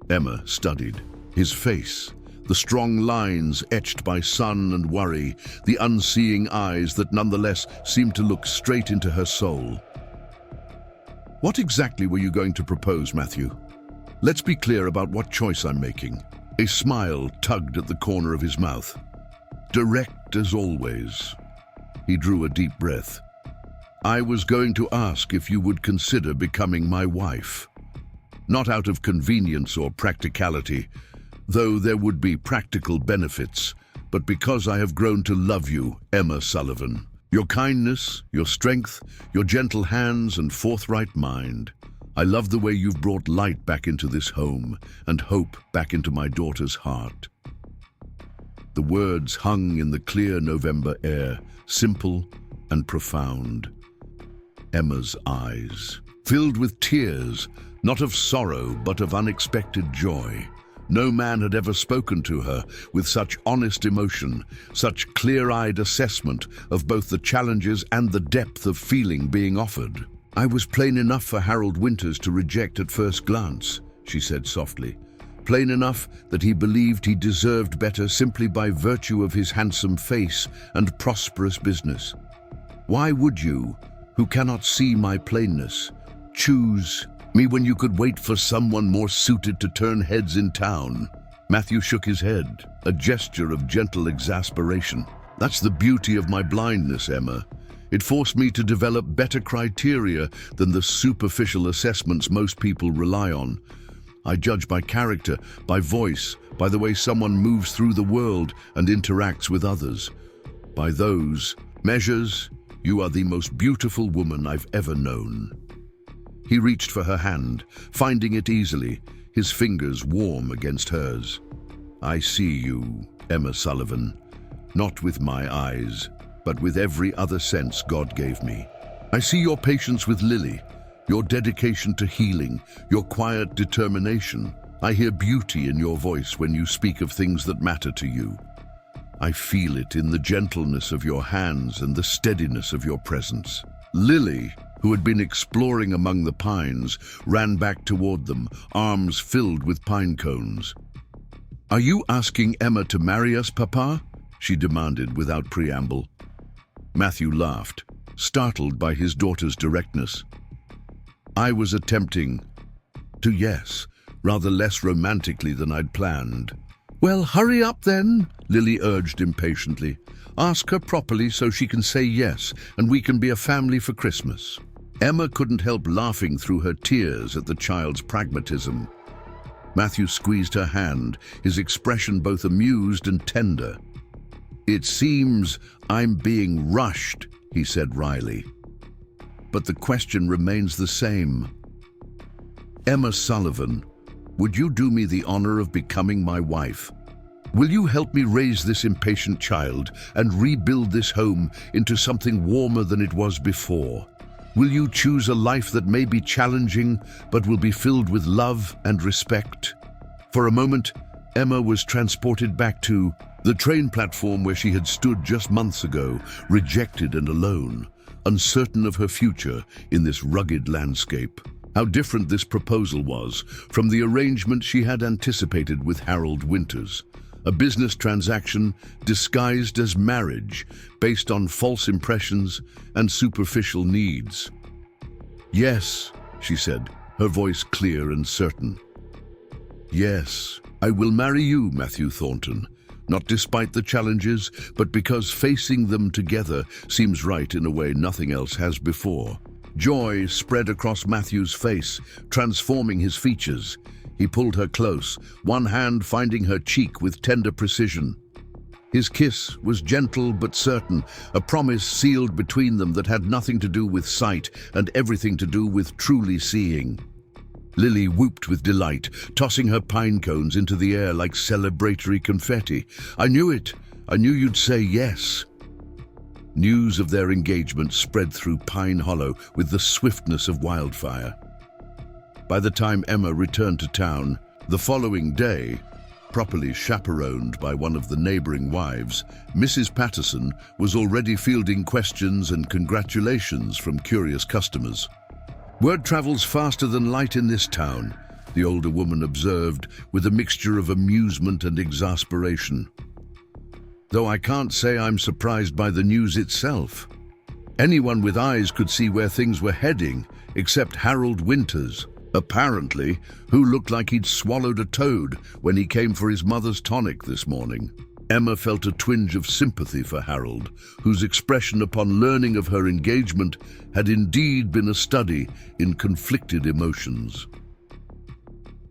Emma studied his face, the strong lines etched by sun and worry, the unseeing eyes that nonetheless seemed to look straight into her soul. "What exactly were you going to propose, Matthew? Let's be clear about what choice I'm making." A smile tugged at the corner of his mouth. "Direct as always." He drew a deep breath. "I was going to ask if you would consider becoming my wife. Not out of convenience or practicality, though there would be practical benefits, but because I have grown to love you, Emma Sullivan. Your kindness, your strength, your gentle hands and forthright mind. I love the way you've brought light back into this home and hope back into my daughter's heart." The words hung in the clear November air, simple and profound. Emma's eyes filled with tears, not of sorrow but of unexpected joy. No man had ever spoken to her with such honest emotion, such clear-eyed assessment of both the challenges and the depth of feeling being offered. "I was plain enough for Harold Winters to reject at first glance," she said softly. "Plain enough that he believed he deserved better simply by virtue of his handsome face and prosperous business. Why would you, who cannot see my plainness, choose me when you could wait for someone more suited to turn heads in town?" Matthew shook his head, a gesture of gentle exasperation. That's the beauty of my blindness, Emma. It forced me to develop better criteria than the superficial assessments most people rely on. I judge by character, by voice, by the way someone moves through the world and interacts with others. By those measures, you are the most beautiful woman I've ever known. He reached for her hand, finding it easily, his fingers warm against hers. I see you, Emma Sullivan, not with my eyes, but with every other sense God gave me. I see your patience with Lily, your dedication to healing, your quiet determination. I hear beauty in your voice when you speak of things that matter to you. I feel it in the gentleness of your hands and the steadiness of your presence. Lily, who had been exploring among the pines, ran back toward them, arms filled with pine cones. "Are you asking Emma to marry us, Papa?" she demanded without preamble. Matthew laughed, startled by his daughter's directness. I was attempting to yes, rather less romantically than I'd planned. "Well, hurry up then," Lily urged impatiently. "Ask her properly so she can say yes, and we can be a family for Christmas." Emma couldn't help laughing through her tears at the child's pragmatism. Matthew squeezed her hand, his expression both amused and tender. "It seems I'm being rushed," he said wryly. But the question remains the same. Emma Sullivan, would you do me the honor of becoming my wife? Will you help me raise this impatient child and rebuild this home into something warmer than it was before? Will you choose a life that may be challenging but will be filled with love and respect? For a moment, Emma was transported back to the train platform where she had stood just months ago, rejected and alone, uncertain of her future in this rugged landscape. How different this proposal was from the arrangement she had anticipated with Harold Winters. A business transaction disguised as marriage, based on false impressions and superficial needs. "Yes," she said, her voice clear and certain. "Yes, I will marry you, Matthew Thornton, not despite the challenges, but because facing them together seems right in a way nothing else has before." Joy spread across Matthew's face, transforming his features. He pulled her close, one hand finding her cheek with tender precision. His kiss was gentle but certain, a promise sealed between them that had nothing to do with sight and everything to do with truly seeing. Lily whooped with delight, tossing her pine cones into the air like celebratory confetti. "I knew it! I knew you'd say yes!" News of their engagement spread through Pine Hollow with the swiftness of wildfire. By the time Emma returned to town, the following day, properly chaperoned by one of the neighboring wives, Mrs. Patterson was already fielding questions and congratulations from curious customers. "Word travels faster than light in this town," the older woman observed with a mixture of amusement and exasperation. "Though I can't say I'm surprised by the news itself. Anyone with eyes could see where things were heading, except Harold Winters, apparently, who looked like he'd swallowed a toad when he came for his mother's tonic this morning." Emma felt a twinge of sympathy for Harold, whose expression upon learning of her engagement had indeed been a study in conflicted emotions.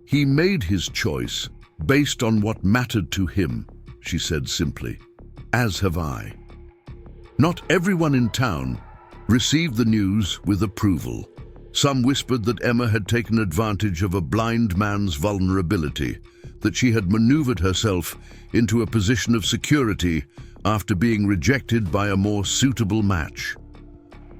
"He made his choice based on what mattered to him," she said simply. "As have I." Not everyone in town received the news with approval. Some whispered that Emma had taken advantage of a blind man's vulnerability, that she had maneuvered herself into a position of security after being rejected by a more suitable match.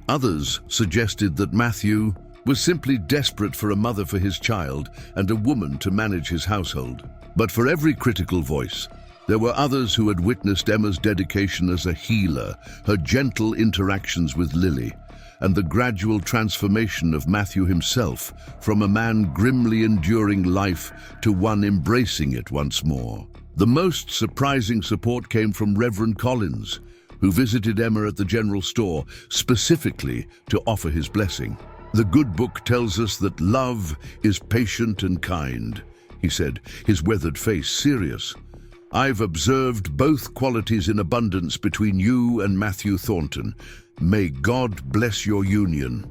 Others suggested that Matthew was simply desperate for a mother for his child and a woman to manage his household. But for every critical voice, there were others who had witnessed Emma's dedication as a healer, her gentle interactions with Lily, and the gradual transformation of Matthew himself from a man grimly enduring life to one embracing it once more. The most surprising support came from Reverend Collins, who visited Emma at the general store specifically to offer his blessing. "The good book tells us that love is patient and kind," he said, his weathered face serious. I've observed both qualities in abundance between you and Matthew Thornton. May God bless your union."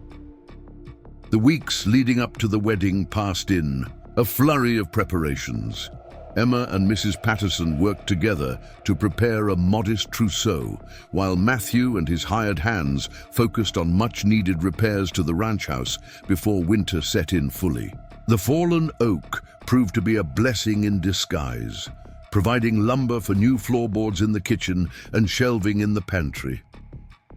The weeks leading up to the wedding passed in a flurry of preparations. Emma and Mrs. Patterson worked together to prepare a modest trousseau, while Matthew and his hired hands focused on much-needed repairs to the ranch house before winter set in fully. The fallen oak proved to be a blessing in disguise, providing lumber for new floorboards in the kitchen and shelving in the pantry.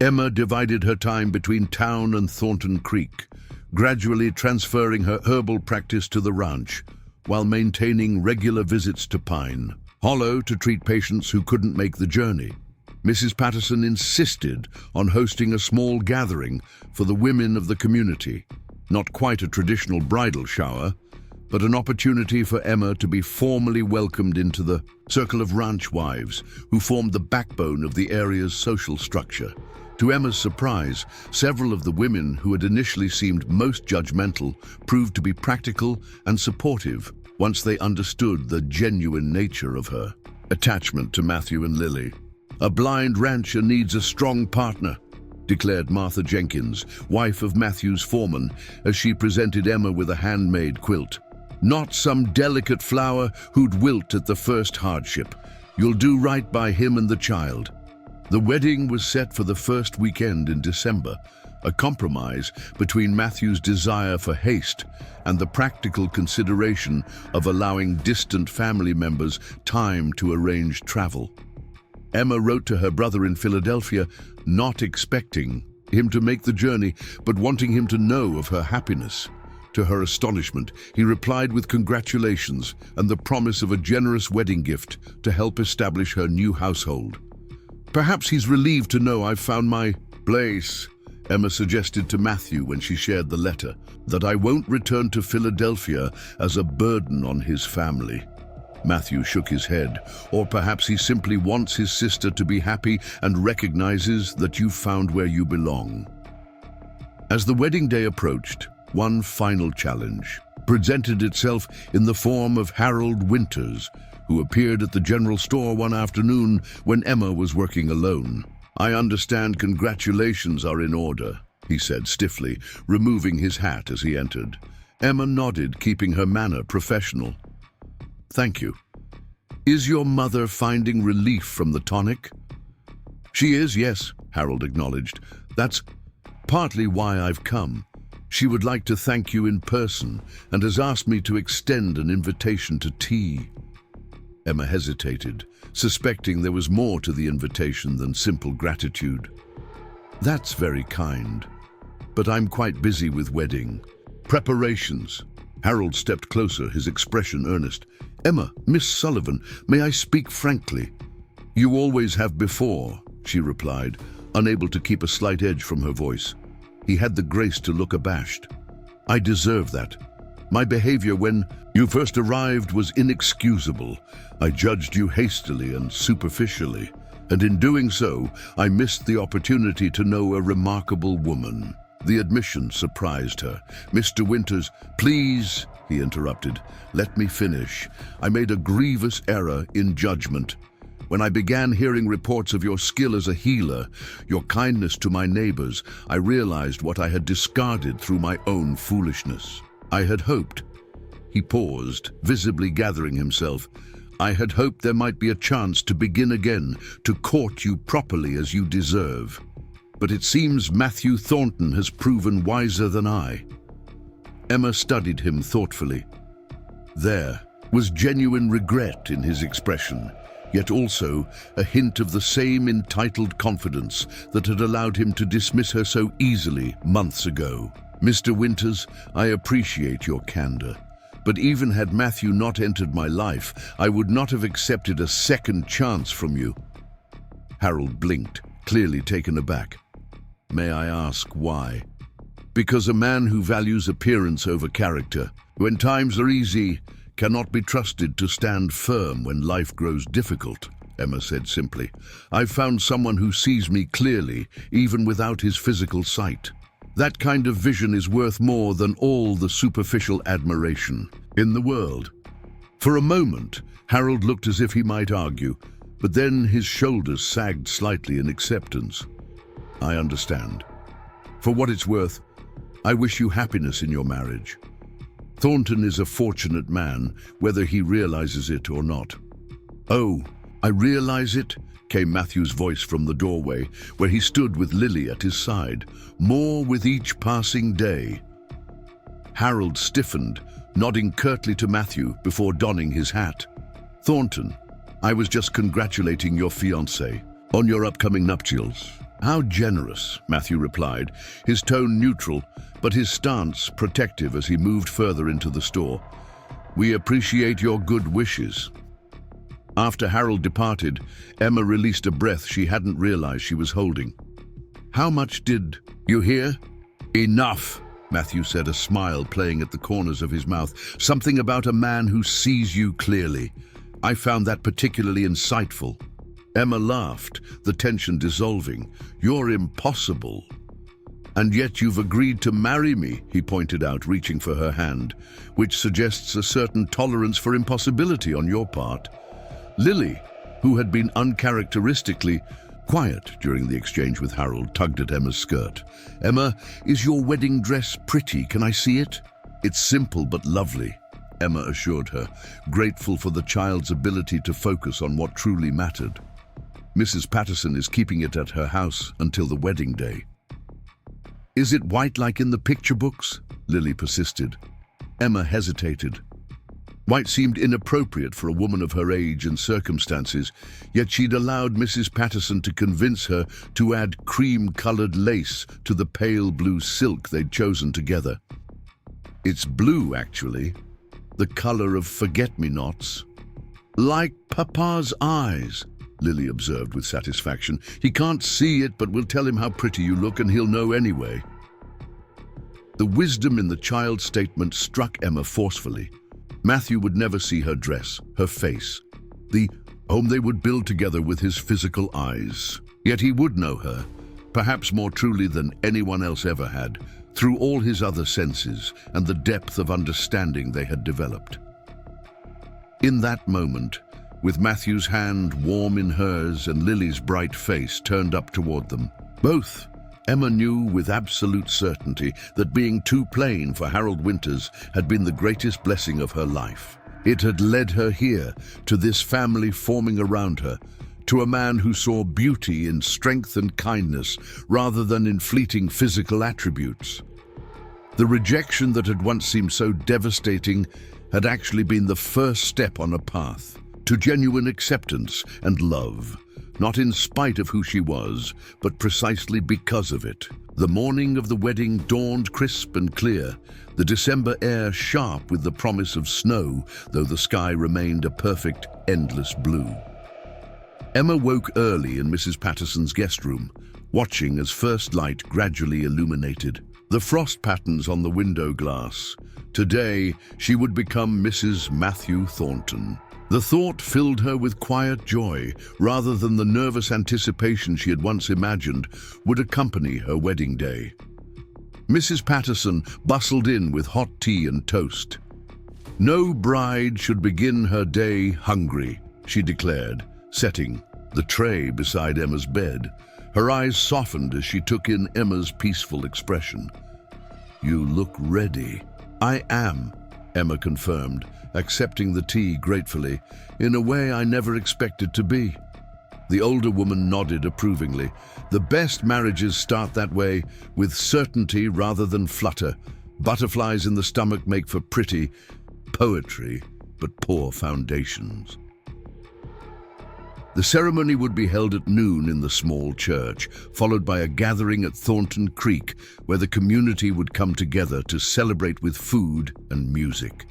Emma divided her time between town and Thornton Creek, gradually transferring her herbal practice to the ranch, while maintaining regular visits to Pine Hollow to treat patients who couldn't make the journey. Mrs. Patterson insisted on hosting a small gathering for the women of the community, not quite a traditional bridal shower, but an opportunity for Emma to be formally welcomed into the circle of ranch wives who formed the backbone of the area's social structure. To Emma's surprise, several of the women who had initially seemed most judgmental proved to be practical and supportive once they understood the genuine nature of her attachment to Matthew and Lily. "A blind rancher needs a strong partner," declared Martha Jenkins, wife of Matthew's foreman, as she presented Emma with a handmade quilt. "Not some delicate flower who'd wilt at the first hardship. You'll do right by him and the child." The wedding was set for the first weekend in December, a compromise between Matthew's desire for haste and the practical consideration of allowing distant family members time to arrange travel. Emma wrote to her brother in Philadelphia, not expecting him to make the journey, but wanting him to know of her happiness. To her astonishment, he replied with congratulations and the promise of a generous wedding gift to help establish her new household. "Perhaps he's relieved to know I've found my place," Emma suggested to Matthew when she shared the letter, "that I won't return to Philadelphia as a burden on his family." Matthew shook his head. "Or perhaps he simply wants his sister to be happy and recognizes that you've found where you belong." As the wedding day approached, one final challenge presented itself in the form of Harold Winters, who appeared at the general store one afternoon when Emma was working alone. "I understand congratulations are in order," he said stiffly, removing his hat as he entered. Emma nodded, keeping her manner professional. "Thank you. Is your mother finding relief from the tonic?" "She is, yes," Harold acknowledged. "That's partly why I've come. She would like to thank you in person and has asked me to extend an invitation to tea." Emma hesitated, suspecting there was more to the invitation than simple gratitude. "That's very kind, but I'm quite busy with wedding preparations." Harold stepped closer, his expression earnest. "Emma, Miss Sullivan, may I speak frankly?" "You always have before," she replied, unable to keep a slight edge from her voice. He had the grace to look abashed. "I deserve that. My behavior when you first arrived was inexcusable. I judged you hastily and superficially, and in doing so, I missed the opportunity to know a remarkable woman." The admission surprised her. "Mr. Winters, please," he interrupted, "let me finish. I made a grievous error in judgment. When I began hearing reports of your skill as a healer, your kindness to my neighbors, I realized what I had discarded through my own foolishness. I had hoped," he paused, visibly gathering himself, "I had hoped there might be a chance to begin again, to court you properly as you deserve. But it seems Matthew Thornton has proven wiser than I." Emma studied him thoughtfully. There was genuine regret in his expression, yet also a hint of the same entitled confidence that had allowed him to dismiss her so easily months ago. "Mr. Winters, I appreciate your candor, but even had Matthew not entered my life, I would not have accepted a second chance from you." Harold blinked, clearly taken aback. "May I ask why?" "Because a man who values appearance over character, when times are easy, cannot be trusted to stand firm when life grows difficult," Emma said simply. "I've found someone who sees me clearly, even without his physical sight. That kind of vision is worth more than all the superficial admiration in the world." For a moment, Harold looked as if he might argue, but then his shoulders sagged slightly in acceptance. I understand. For what it's worth, I wish you happiness in your marriage. Thornton is a fortunate man, whether he realizes it or not. Oh, I realize it, came Matthew's voice from the doorway, where he stood with Lily at his side, more with each passing day. Harold stiffened, nodding curtly to Matthew before donning his hat. Thornton, I was just congratulating your fiancée on your upcoming nuptials. How generous, Matthew replied, his tone neutral, but his stance protective as he moved further into the store. We appreciate your good wishes. After Harold departed, Emma released a breath she hadn't realized she was holding. How much did you hear? Enough, Matthew said, a smile playing at the corners of his mouth. Something about a man who sees you clearly. I found that particularly insightful. Emma laughed, the tension dissolving. You're impossible. And yet you've agreed to marry me, he pointed out, reaching for her hand, which suggests a certain tolerance for impossibility on your part. Lily, who had been uncharacteristically quiet during the exchange with Harold, tugged at Emma's skirt. Emma, is your wedding dress pretty? Can I see it? It's simple but lovely, Emma assured her, grateful for the child's ability to focus on what truly mattered. Mrs. Patterson is keeping it at her house until the wedding day. Is it white like in the picture books? Lily persisted. Emma hesitated. White seemed inappropriate for a woman of her age and circumstances, yet she'd allowed Mrs. Patterson to convince her to add cream-colored lace to the pale blue silk they'd chosen together. It's blue, actually, the color of forget-me-nots. Like Papa's eyes, Lily observed with satisfaction. He can't see it, but we'll tell him how pretty you look and he'll know anyway. The wisdom in the child's statement struck Emma forcefully. Matthew would never see her dress, her face, the home they would build together with his physical eyes. Yet he would know her, perhaps more truly than anyone else ever had, through all his other senses and the depth of understanding they had developed. In that moment, with Matthew's hand warm in hers and Lily's bright face turned up toward them, both, Emma knew with absolute certainty that being too plain for Harold Winters had been the greatest blessing of her life. It had led her here, to this family forming around her, to a man who saw beauty in strength and kindness rather than in fleeting physical attributes. The rejection that had once seemed so devastating had actually been the first step on a path to genuine acceptance and love. Not in spite of who she was, but precisely because of it. The morning of the wedding dawned crisp and clear, the December air sharp with the promise of snow, though the sky remained a perfect, endless blue. Emma woke early in Mrs. Patterson's guest room, watching as first light gradually illuminated the frost patterns on the window glass. Today, she would become Mrs. Matthew Thornton. The thought filled her with quiet joy, rather than the nervous anticipation she had once imagined would accompany her wedding day. Mrs. Patterson bustled in with hot tea and toast. No bride should begin her day hungry, she declared, setting the tray beside Emma's bed. Her eyes softened as she took in Emma's peaceful expression. You look ready. I am, Emma confirmed, accepting the tea gratefully, in a way I never expected to be. The older woman nodded approvingly. The best marriages start that way, with certainty rather than flutter. Butterflies in the stomach make for pretty poetry, but poor foundations. The ceremony would be held at noon in the small church, followed by a gathering at Thornton Creek, where the community would come together to celebrate with food and music.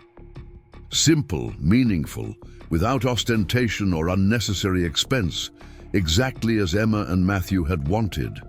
Simple, meaningful, without ostentation or unnecessary expense, exactly as Emma and Matthew had wanted.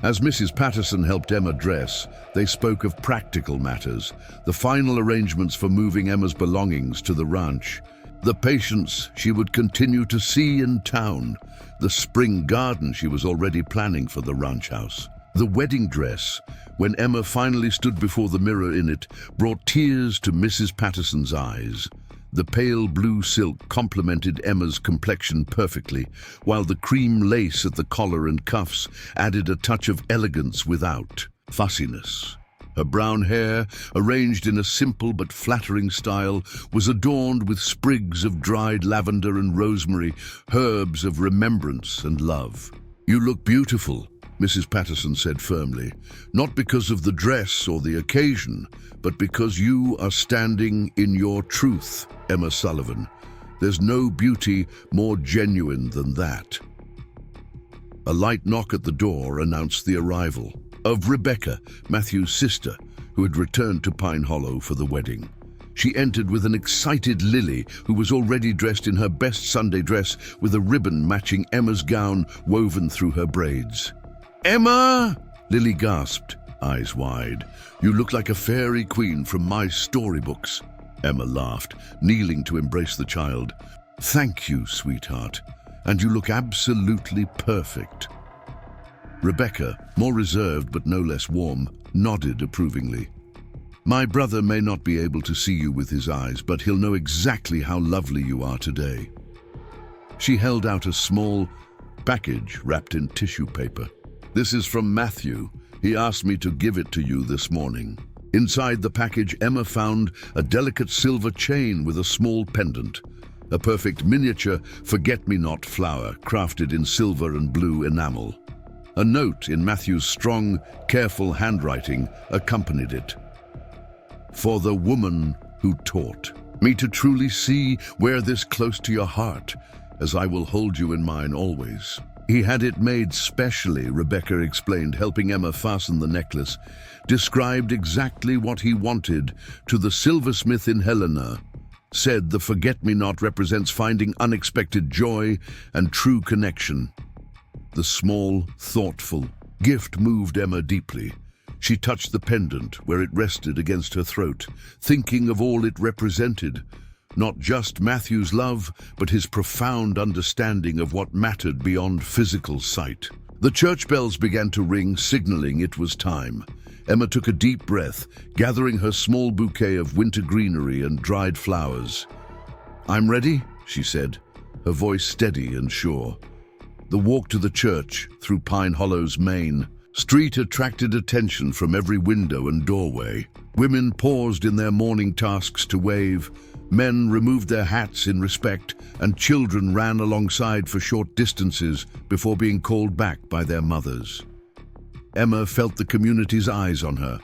As Mrs. Patterson helped Emma dress, they spoke of practical matters, the final arrangements for moving Emma's belongings to the ranch, the patients she would continue to see in town, the spring garden she was already planning for the ranch house. The wedding dress, when Emma finally stood before the mirror in it, brought tears to Mrs. Patterson's eyes. The pale blue silk complemented Emma's complexion perfectly, while the cream lace at the collar and cuffs added a touch of elegance without fussiness. Her brown hair, arranged in a simple but flattering style, was adorned with sprigs of dried lavender and rosemary, herbs of remembrance and love. "You look beautiful," Mrs. Patterson said firmly, "not because of the dress or the occasion, but because you are standing in your truth, Emma Sullivan. There's no beauty more genuine than that." A light knock at the door announced the arrival of Rebecca, Matthew's sister, who had returned to Pine Hollow for the wedding. She entered with an excited Lily, who was already dressed in her best Sunday dress with a ribbon matching Emma's gown woven through her braids. "Emma!" Lily gasped, eyes wide. "You look like a fairy queen from my storybooks." Emma laughed, kneeling to embrace the child. "Thank you, sweetheart, and you look absolutely perfect." Rebecca, more reserved but no less warm, nodded approvingly. "My brother may not be able to see you with his eyes, but he'll know exactly how lovely you are today." She held out a small package wrapped in tissue paper. "This is from Matthew. He asked me to give it to you this morning." Inside the package, Emma found a delicate silver chain with a small pendant, a perfect miniature forget-me-not flower crafted in silver and blue enamel. A note in Matthew's strong, careful handwriting accompanied it. "For the woman who taught me to truly see, wear this close to your heart, as I will hold you in mine always." He had it made specially, Rebecca explained, helping Emma fasten the necklace. Described exactly what he wanted to the silversmith in Helena. Said the forget-me-not represents finding unexpected joy and true connection. The small, thoughtful gift moved Emma deeply. She touched the pendant where it rested against her throat, thinking of all it represented. Not just Matthew's love, but his profound understanding of what mattered beyond physical sight. The church bells began to ring, signaling it was time. Emma took a deep breath, gathering her small bouquet of winter greenery and dried flowers. "I'm ready," she said, her voice steady and sure. The walk to the church, through Pine Hollow's main street, attracted attention from every window and doorway. Women paused in their morning tasks to wave, men removed their hats in respect, and children ran alongside for short distances before being called back by their mothers. Emma felt the community's eyes on her,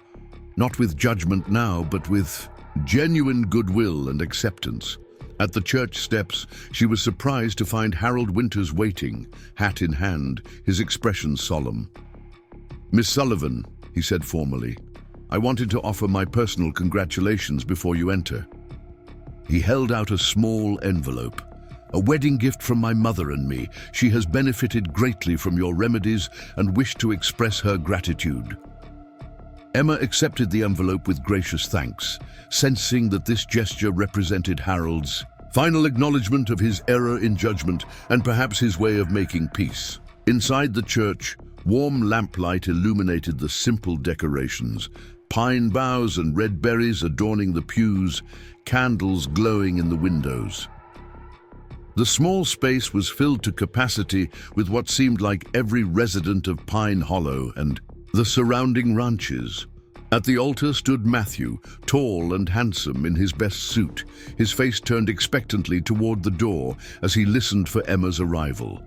not with judgment now, but with genuine goodwill and acceptance. At the church steps, she was surprised to find Harold Winters waiting, hat in hand, his expression solemn. "Miss Sullivan," he said formally, "I wanted to offer my personal congratulations before you enter." He held out a small envelope. "A wedding gift from my mother and me. She has benefited greatly from your remedies and wished to express her gratitude." Emma accepted the envelope with gracious thanks, sensing that this gesture represented Harold's final acknowledgement of his error in judgment and perhaps his way of making peace. Inside the church, warm lamplight illuminated the simple decorations, pine boughs and red berries adorning the pews, candles glowing in the windows. The small space was filled to capacity with what seemed like every resident of Pine Hollow and the surrounding ranches. At the altar stood Matthew, tall and handsome in his best suit, his face turned expectantly toward the door as he listened for Emma's arrival.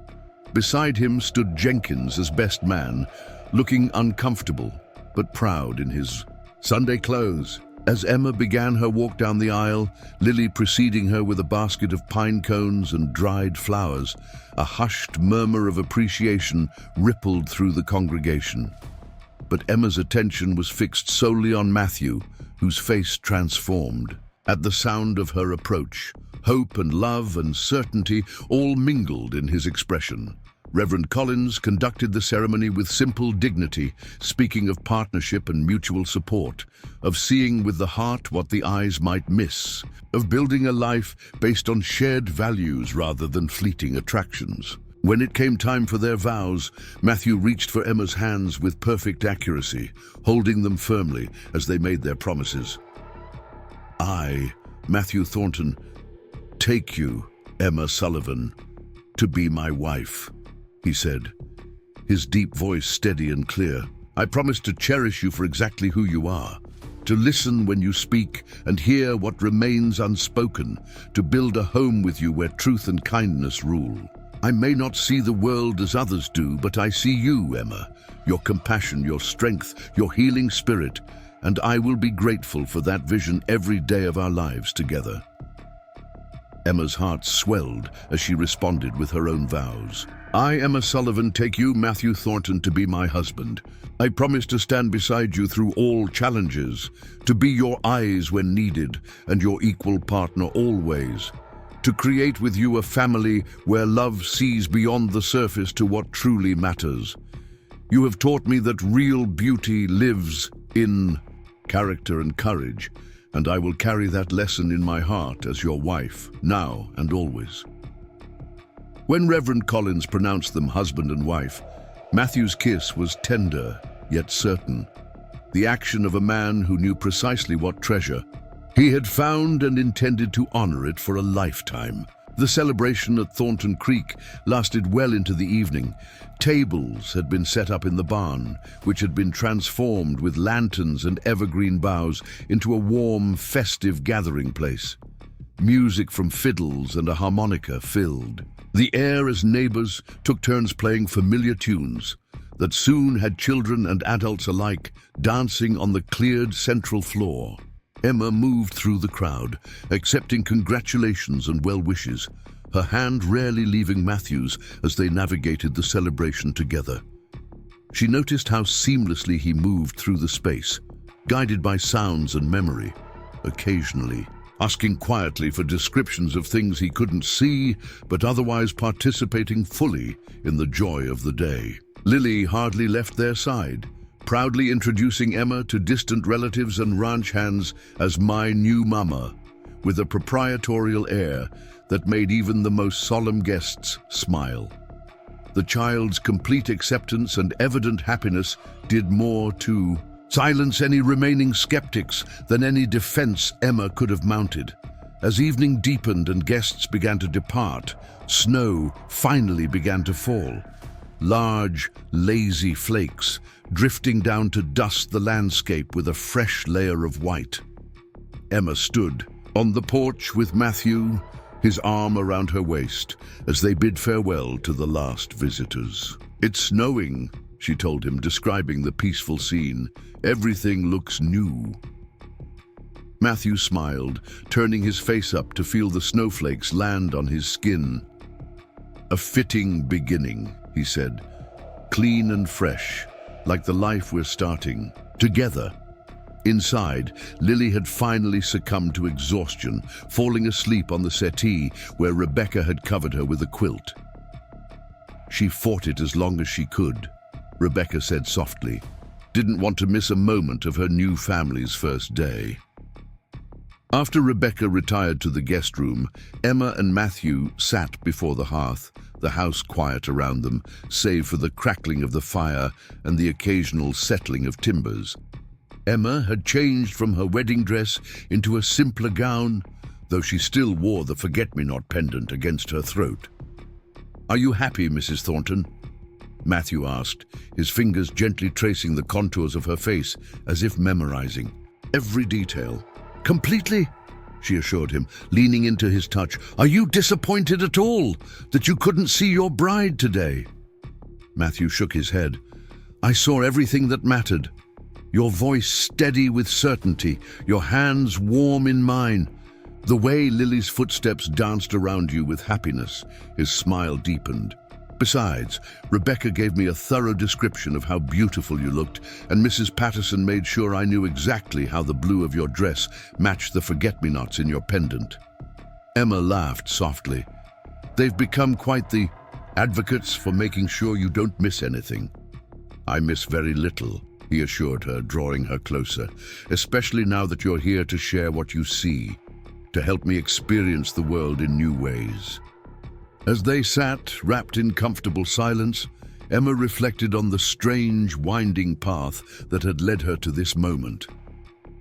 Beside him stood Jenkins as best man, looking uncomfortable but proud in his Sunday clothes. As Emma began her walk down the aisle, Lily preceding her with a basket of pine cones and dried flowers, a hushed murmur of appreciation rippled through the congregation. But Emma's attention was fixed solely on Matthew, whose face transformed. At the sound of her approach, hope and love and certainty all mingled in his expression. Reverend Collins conducted the ceremony with simple dignity, speaking of partnership and mutual support, of seeing with the heart what the eyes might miss, of building a life based on shared values rather than fleeting attractions. When it came time for their vows, Matthew reached for Emma's hands with perfect accuracy, holding them firmly as they made their promises. I, Matthew Thornton, take you, Emma Sullivan, to be my wife," he said, his deep voice steady and clear. "I promise to cherish you for exactly who you are, to listen when you speak and hear what remains unspoken, to build a home with you where truth and kindness rule. I may not see the world as others do, but I see you, Emma, your compassion, your strength, your healing spirit, and I will be grateful for that vision every day of our lives together." Emma's heart swelled as she responded with her own vows. "I, Emma Sullivan, take you, Matthew Thornton, to be my husband. I promise to stand beside you through all challenges, to be your eyes when needed and your equal partner always, to create with you a family where love sees beyond the surface to what truly matters. You have taught me that real beauty lives in character and courage, and I will carry that lesson in my heart as your wife, now and always." When Reverend Collins pronounced them husband and wife, Matthew's kiss was tender yet certain, the action of a man who knew precisely what treasure he had found and intended to honor it for a lifetime. The celebration at Thornton Creek lasted well into the evening. Tables had been set up in the barn, which had been transformed with lanterns and evergreen boughs into a warm, festive gathering place. Music from fiddles and a harmonica filled the air as neighbors took turns playing familiar tunes that soon had children and adults alike dancing on the cleared central floor. Emma moved through the crowd, accepting congratulations and well wishes, her hand rarely leaving Matthew's as they navigated the celebration together. She noticed how seamlessly he moved through the space, guided by sounds and memory, occasionally asking quietly for descriptions of things he couldn't see, but otherwise participating fully in the joy of the day. Lily hardly left their side, proudly introducing Emma to distant relatives and ranch hands as "my new mama," with a proprietorial air that made even the most solemn guests smile. The child's complete acceptance and evident happiness did more to silence any remaining skeptics than any defense Emma could have mounted. As evening deepened and guests began to depart, snow finally began to fall. Large, lazy flakes drifting down to dust the landscape with a fresh layer of white. Emma stood on the porch with Matthew, his arm around her waist, as they bid farewell to the last visitors. "It's snowing," she told him, describing the peaceful scene. "Everything looks new." Matthew smiled, turning his face up to feel the snowflakes land on his skin. "A fitting beginning," he said, "clean and fresh, like the life we're starting together." Inside, Lily had finally succumbed to exhaustion, falling asleep on the settee where Rebecca had covered her with a quilt. "She fought it as long as she could," Rebecca said softly. "Didn't want to miss a moment of her new family's first day." After Rebecca retired to the guest room, Emma and Matthew sat before the hearth, the house quiet around them, save for the crackling of the fire and the occasional settling of timbers. Emma had changed from her wedding dress into a simpler gown, though she still wore the forget-me-not pendant against her throat. "Are you happy, Mrs. Thornton?" Matthew asked, his fingers gently tracing the contours of her face as if memorizing every detail. "Completely," she assured him, leaning into his touch. "Are you disappointed at all that you couldn't see your bride today?" Matthew shook his head. "I saw everything that mattered. Your voice steady with certainty, your hands warm in mine. The way Lily's footsteps danced around you with happiness." His smile deepened. "Besides, Rebecca gave me a thorough description of how beautiful you looked, and Mrs. Patterson made sure I knew exactly how the blue of your dress matched the forget-me-nots in your pendant." Emma laughed softly. "They've become quite the advocates for making sure you don't miss anything." "I miss very little," he assured her, drawing her closer, "especially now that you're here to share what you see, to help me experience the world in new ways." As they sat, wrapped in comfortable silence, Emma reflected on the strange, winding path that had led her to this moment.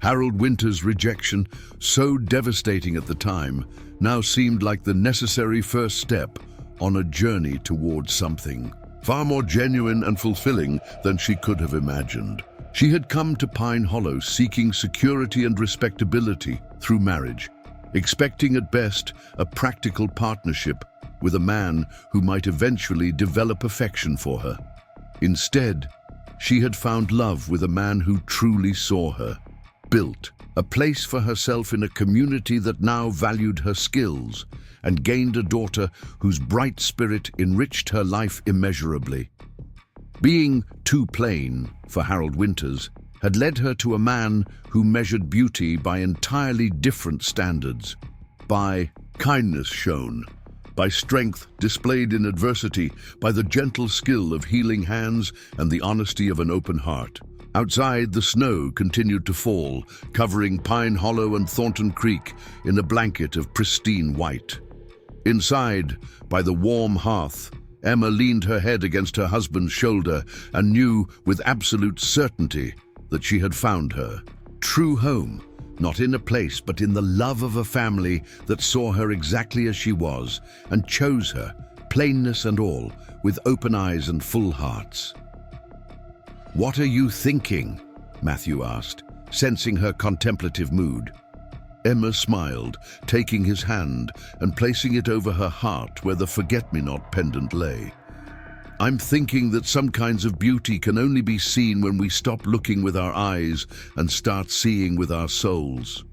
Harold Winter's rejection, so devastating at the time, now seemed like the necessary first step on a journey towards something far more genuine and fulfilling than she could have imagined. She had come to Pine Hollow seeking security and respectability through marriage, expecting at best a practical partnership with a man who might eventually develop affection for her. Instead, she had found love with a man who truly saw her, built a place for herself in a community that now valued her skills, and gained a daughter whose bright spirit enriched her life immeasurably. Being too plain for Harold Winters had led her to a man who measured beauty by entirely different standards, by kindness shown, by strength displayed in adversity, by the gentle skill of healing hands and the honesty of an open heart. Outside, the snow continued to fall, covering Pine Hollow and Thornton Creek in a blanket of pristine white. Inside, by the warm hearth, Emma leaned her head against her husband's shoulder and knew with absolute certainty that she had found her true home, not in a place but in the love of a family that saw her exactly as she was and chose her, plainness and all, with open eyes and full hearts. "What are you thinking?" Matthew asked, sensing her contemplative mood. Emma smiled, taking his hand and placing it over her heart where the forget-me-not pendant lay. "I'm thinking that some kinds of beauty can only be seen when we stop looking with our eyes and start seeing with our souls."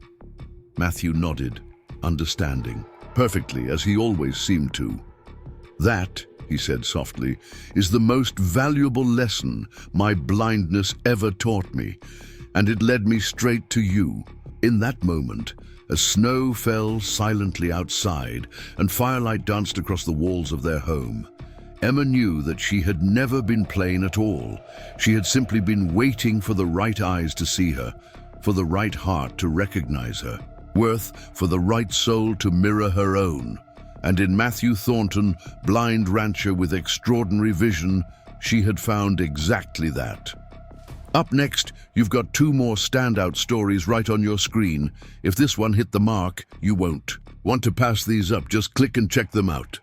Matthew nodded, understanding, perfectly as he always seemed to. "That," he said softly, "is the most valuable lesson my blindness ever taught me, and it led me straight to you." In that moment, as snow fell silently outside and firelight danced across the walls of their home, Emma knew that she had never been plain at all. She had simply been waiting for the right eyes to see her, for the right heart to recognize her, for the right soul to mirror her own. And in Matthew Thornton, blind rancher with extraordinary vision, she had found exactly that. Up next, you've got two more standout stories right on your screen. If this one hit the mark, you won't. Want to pass these up, just click and check them out.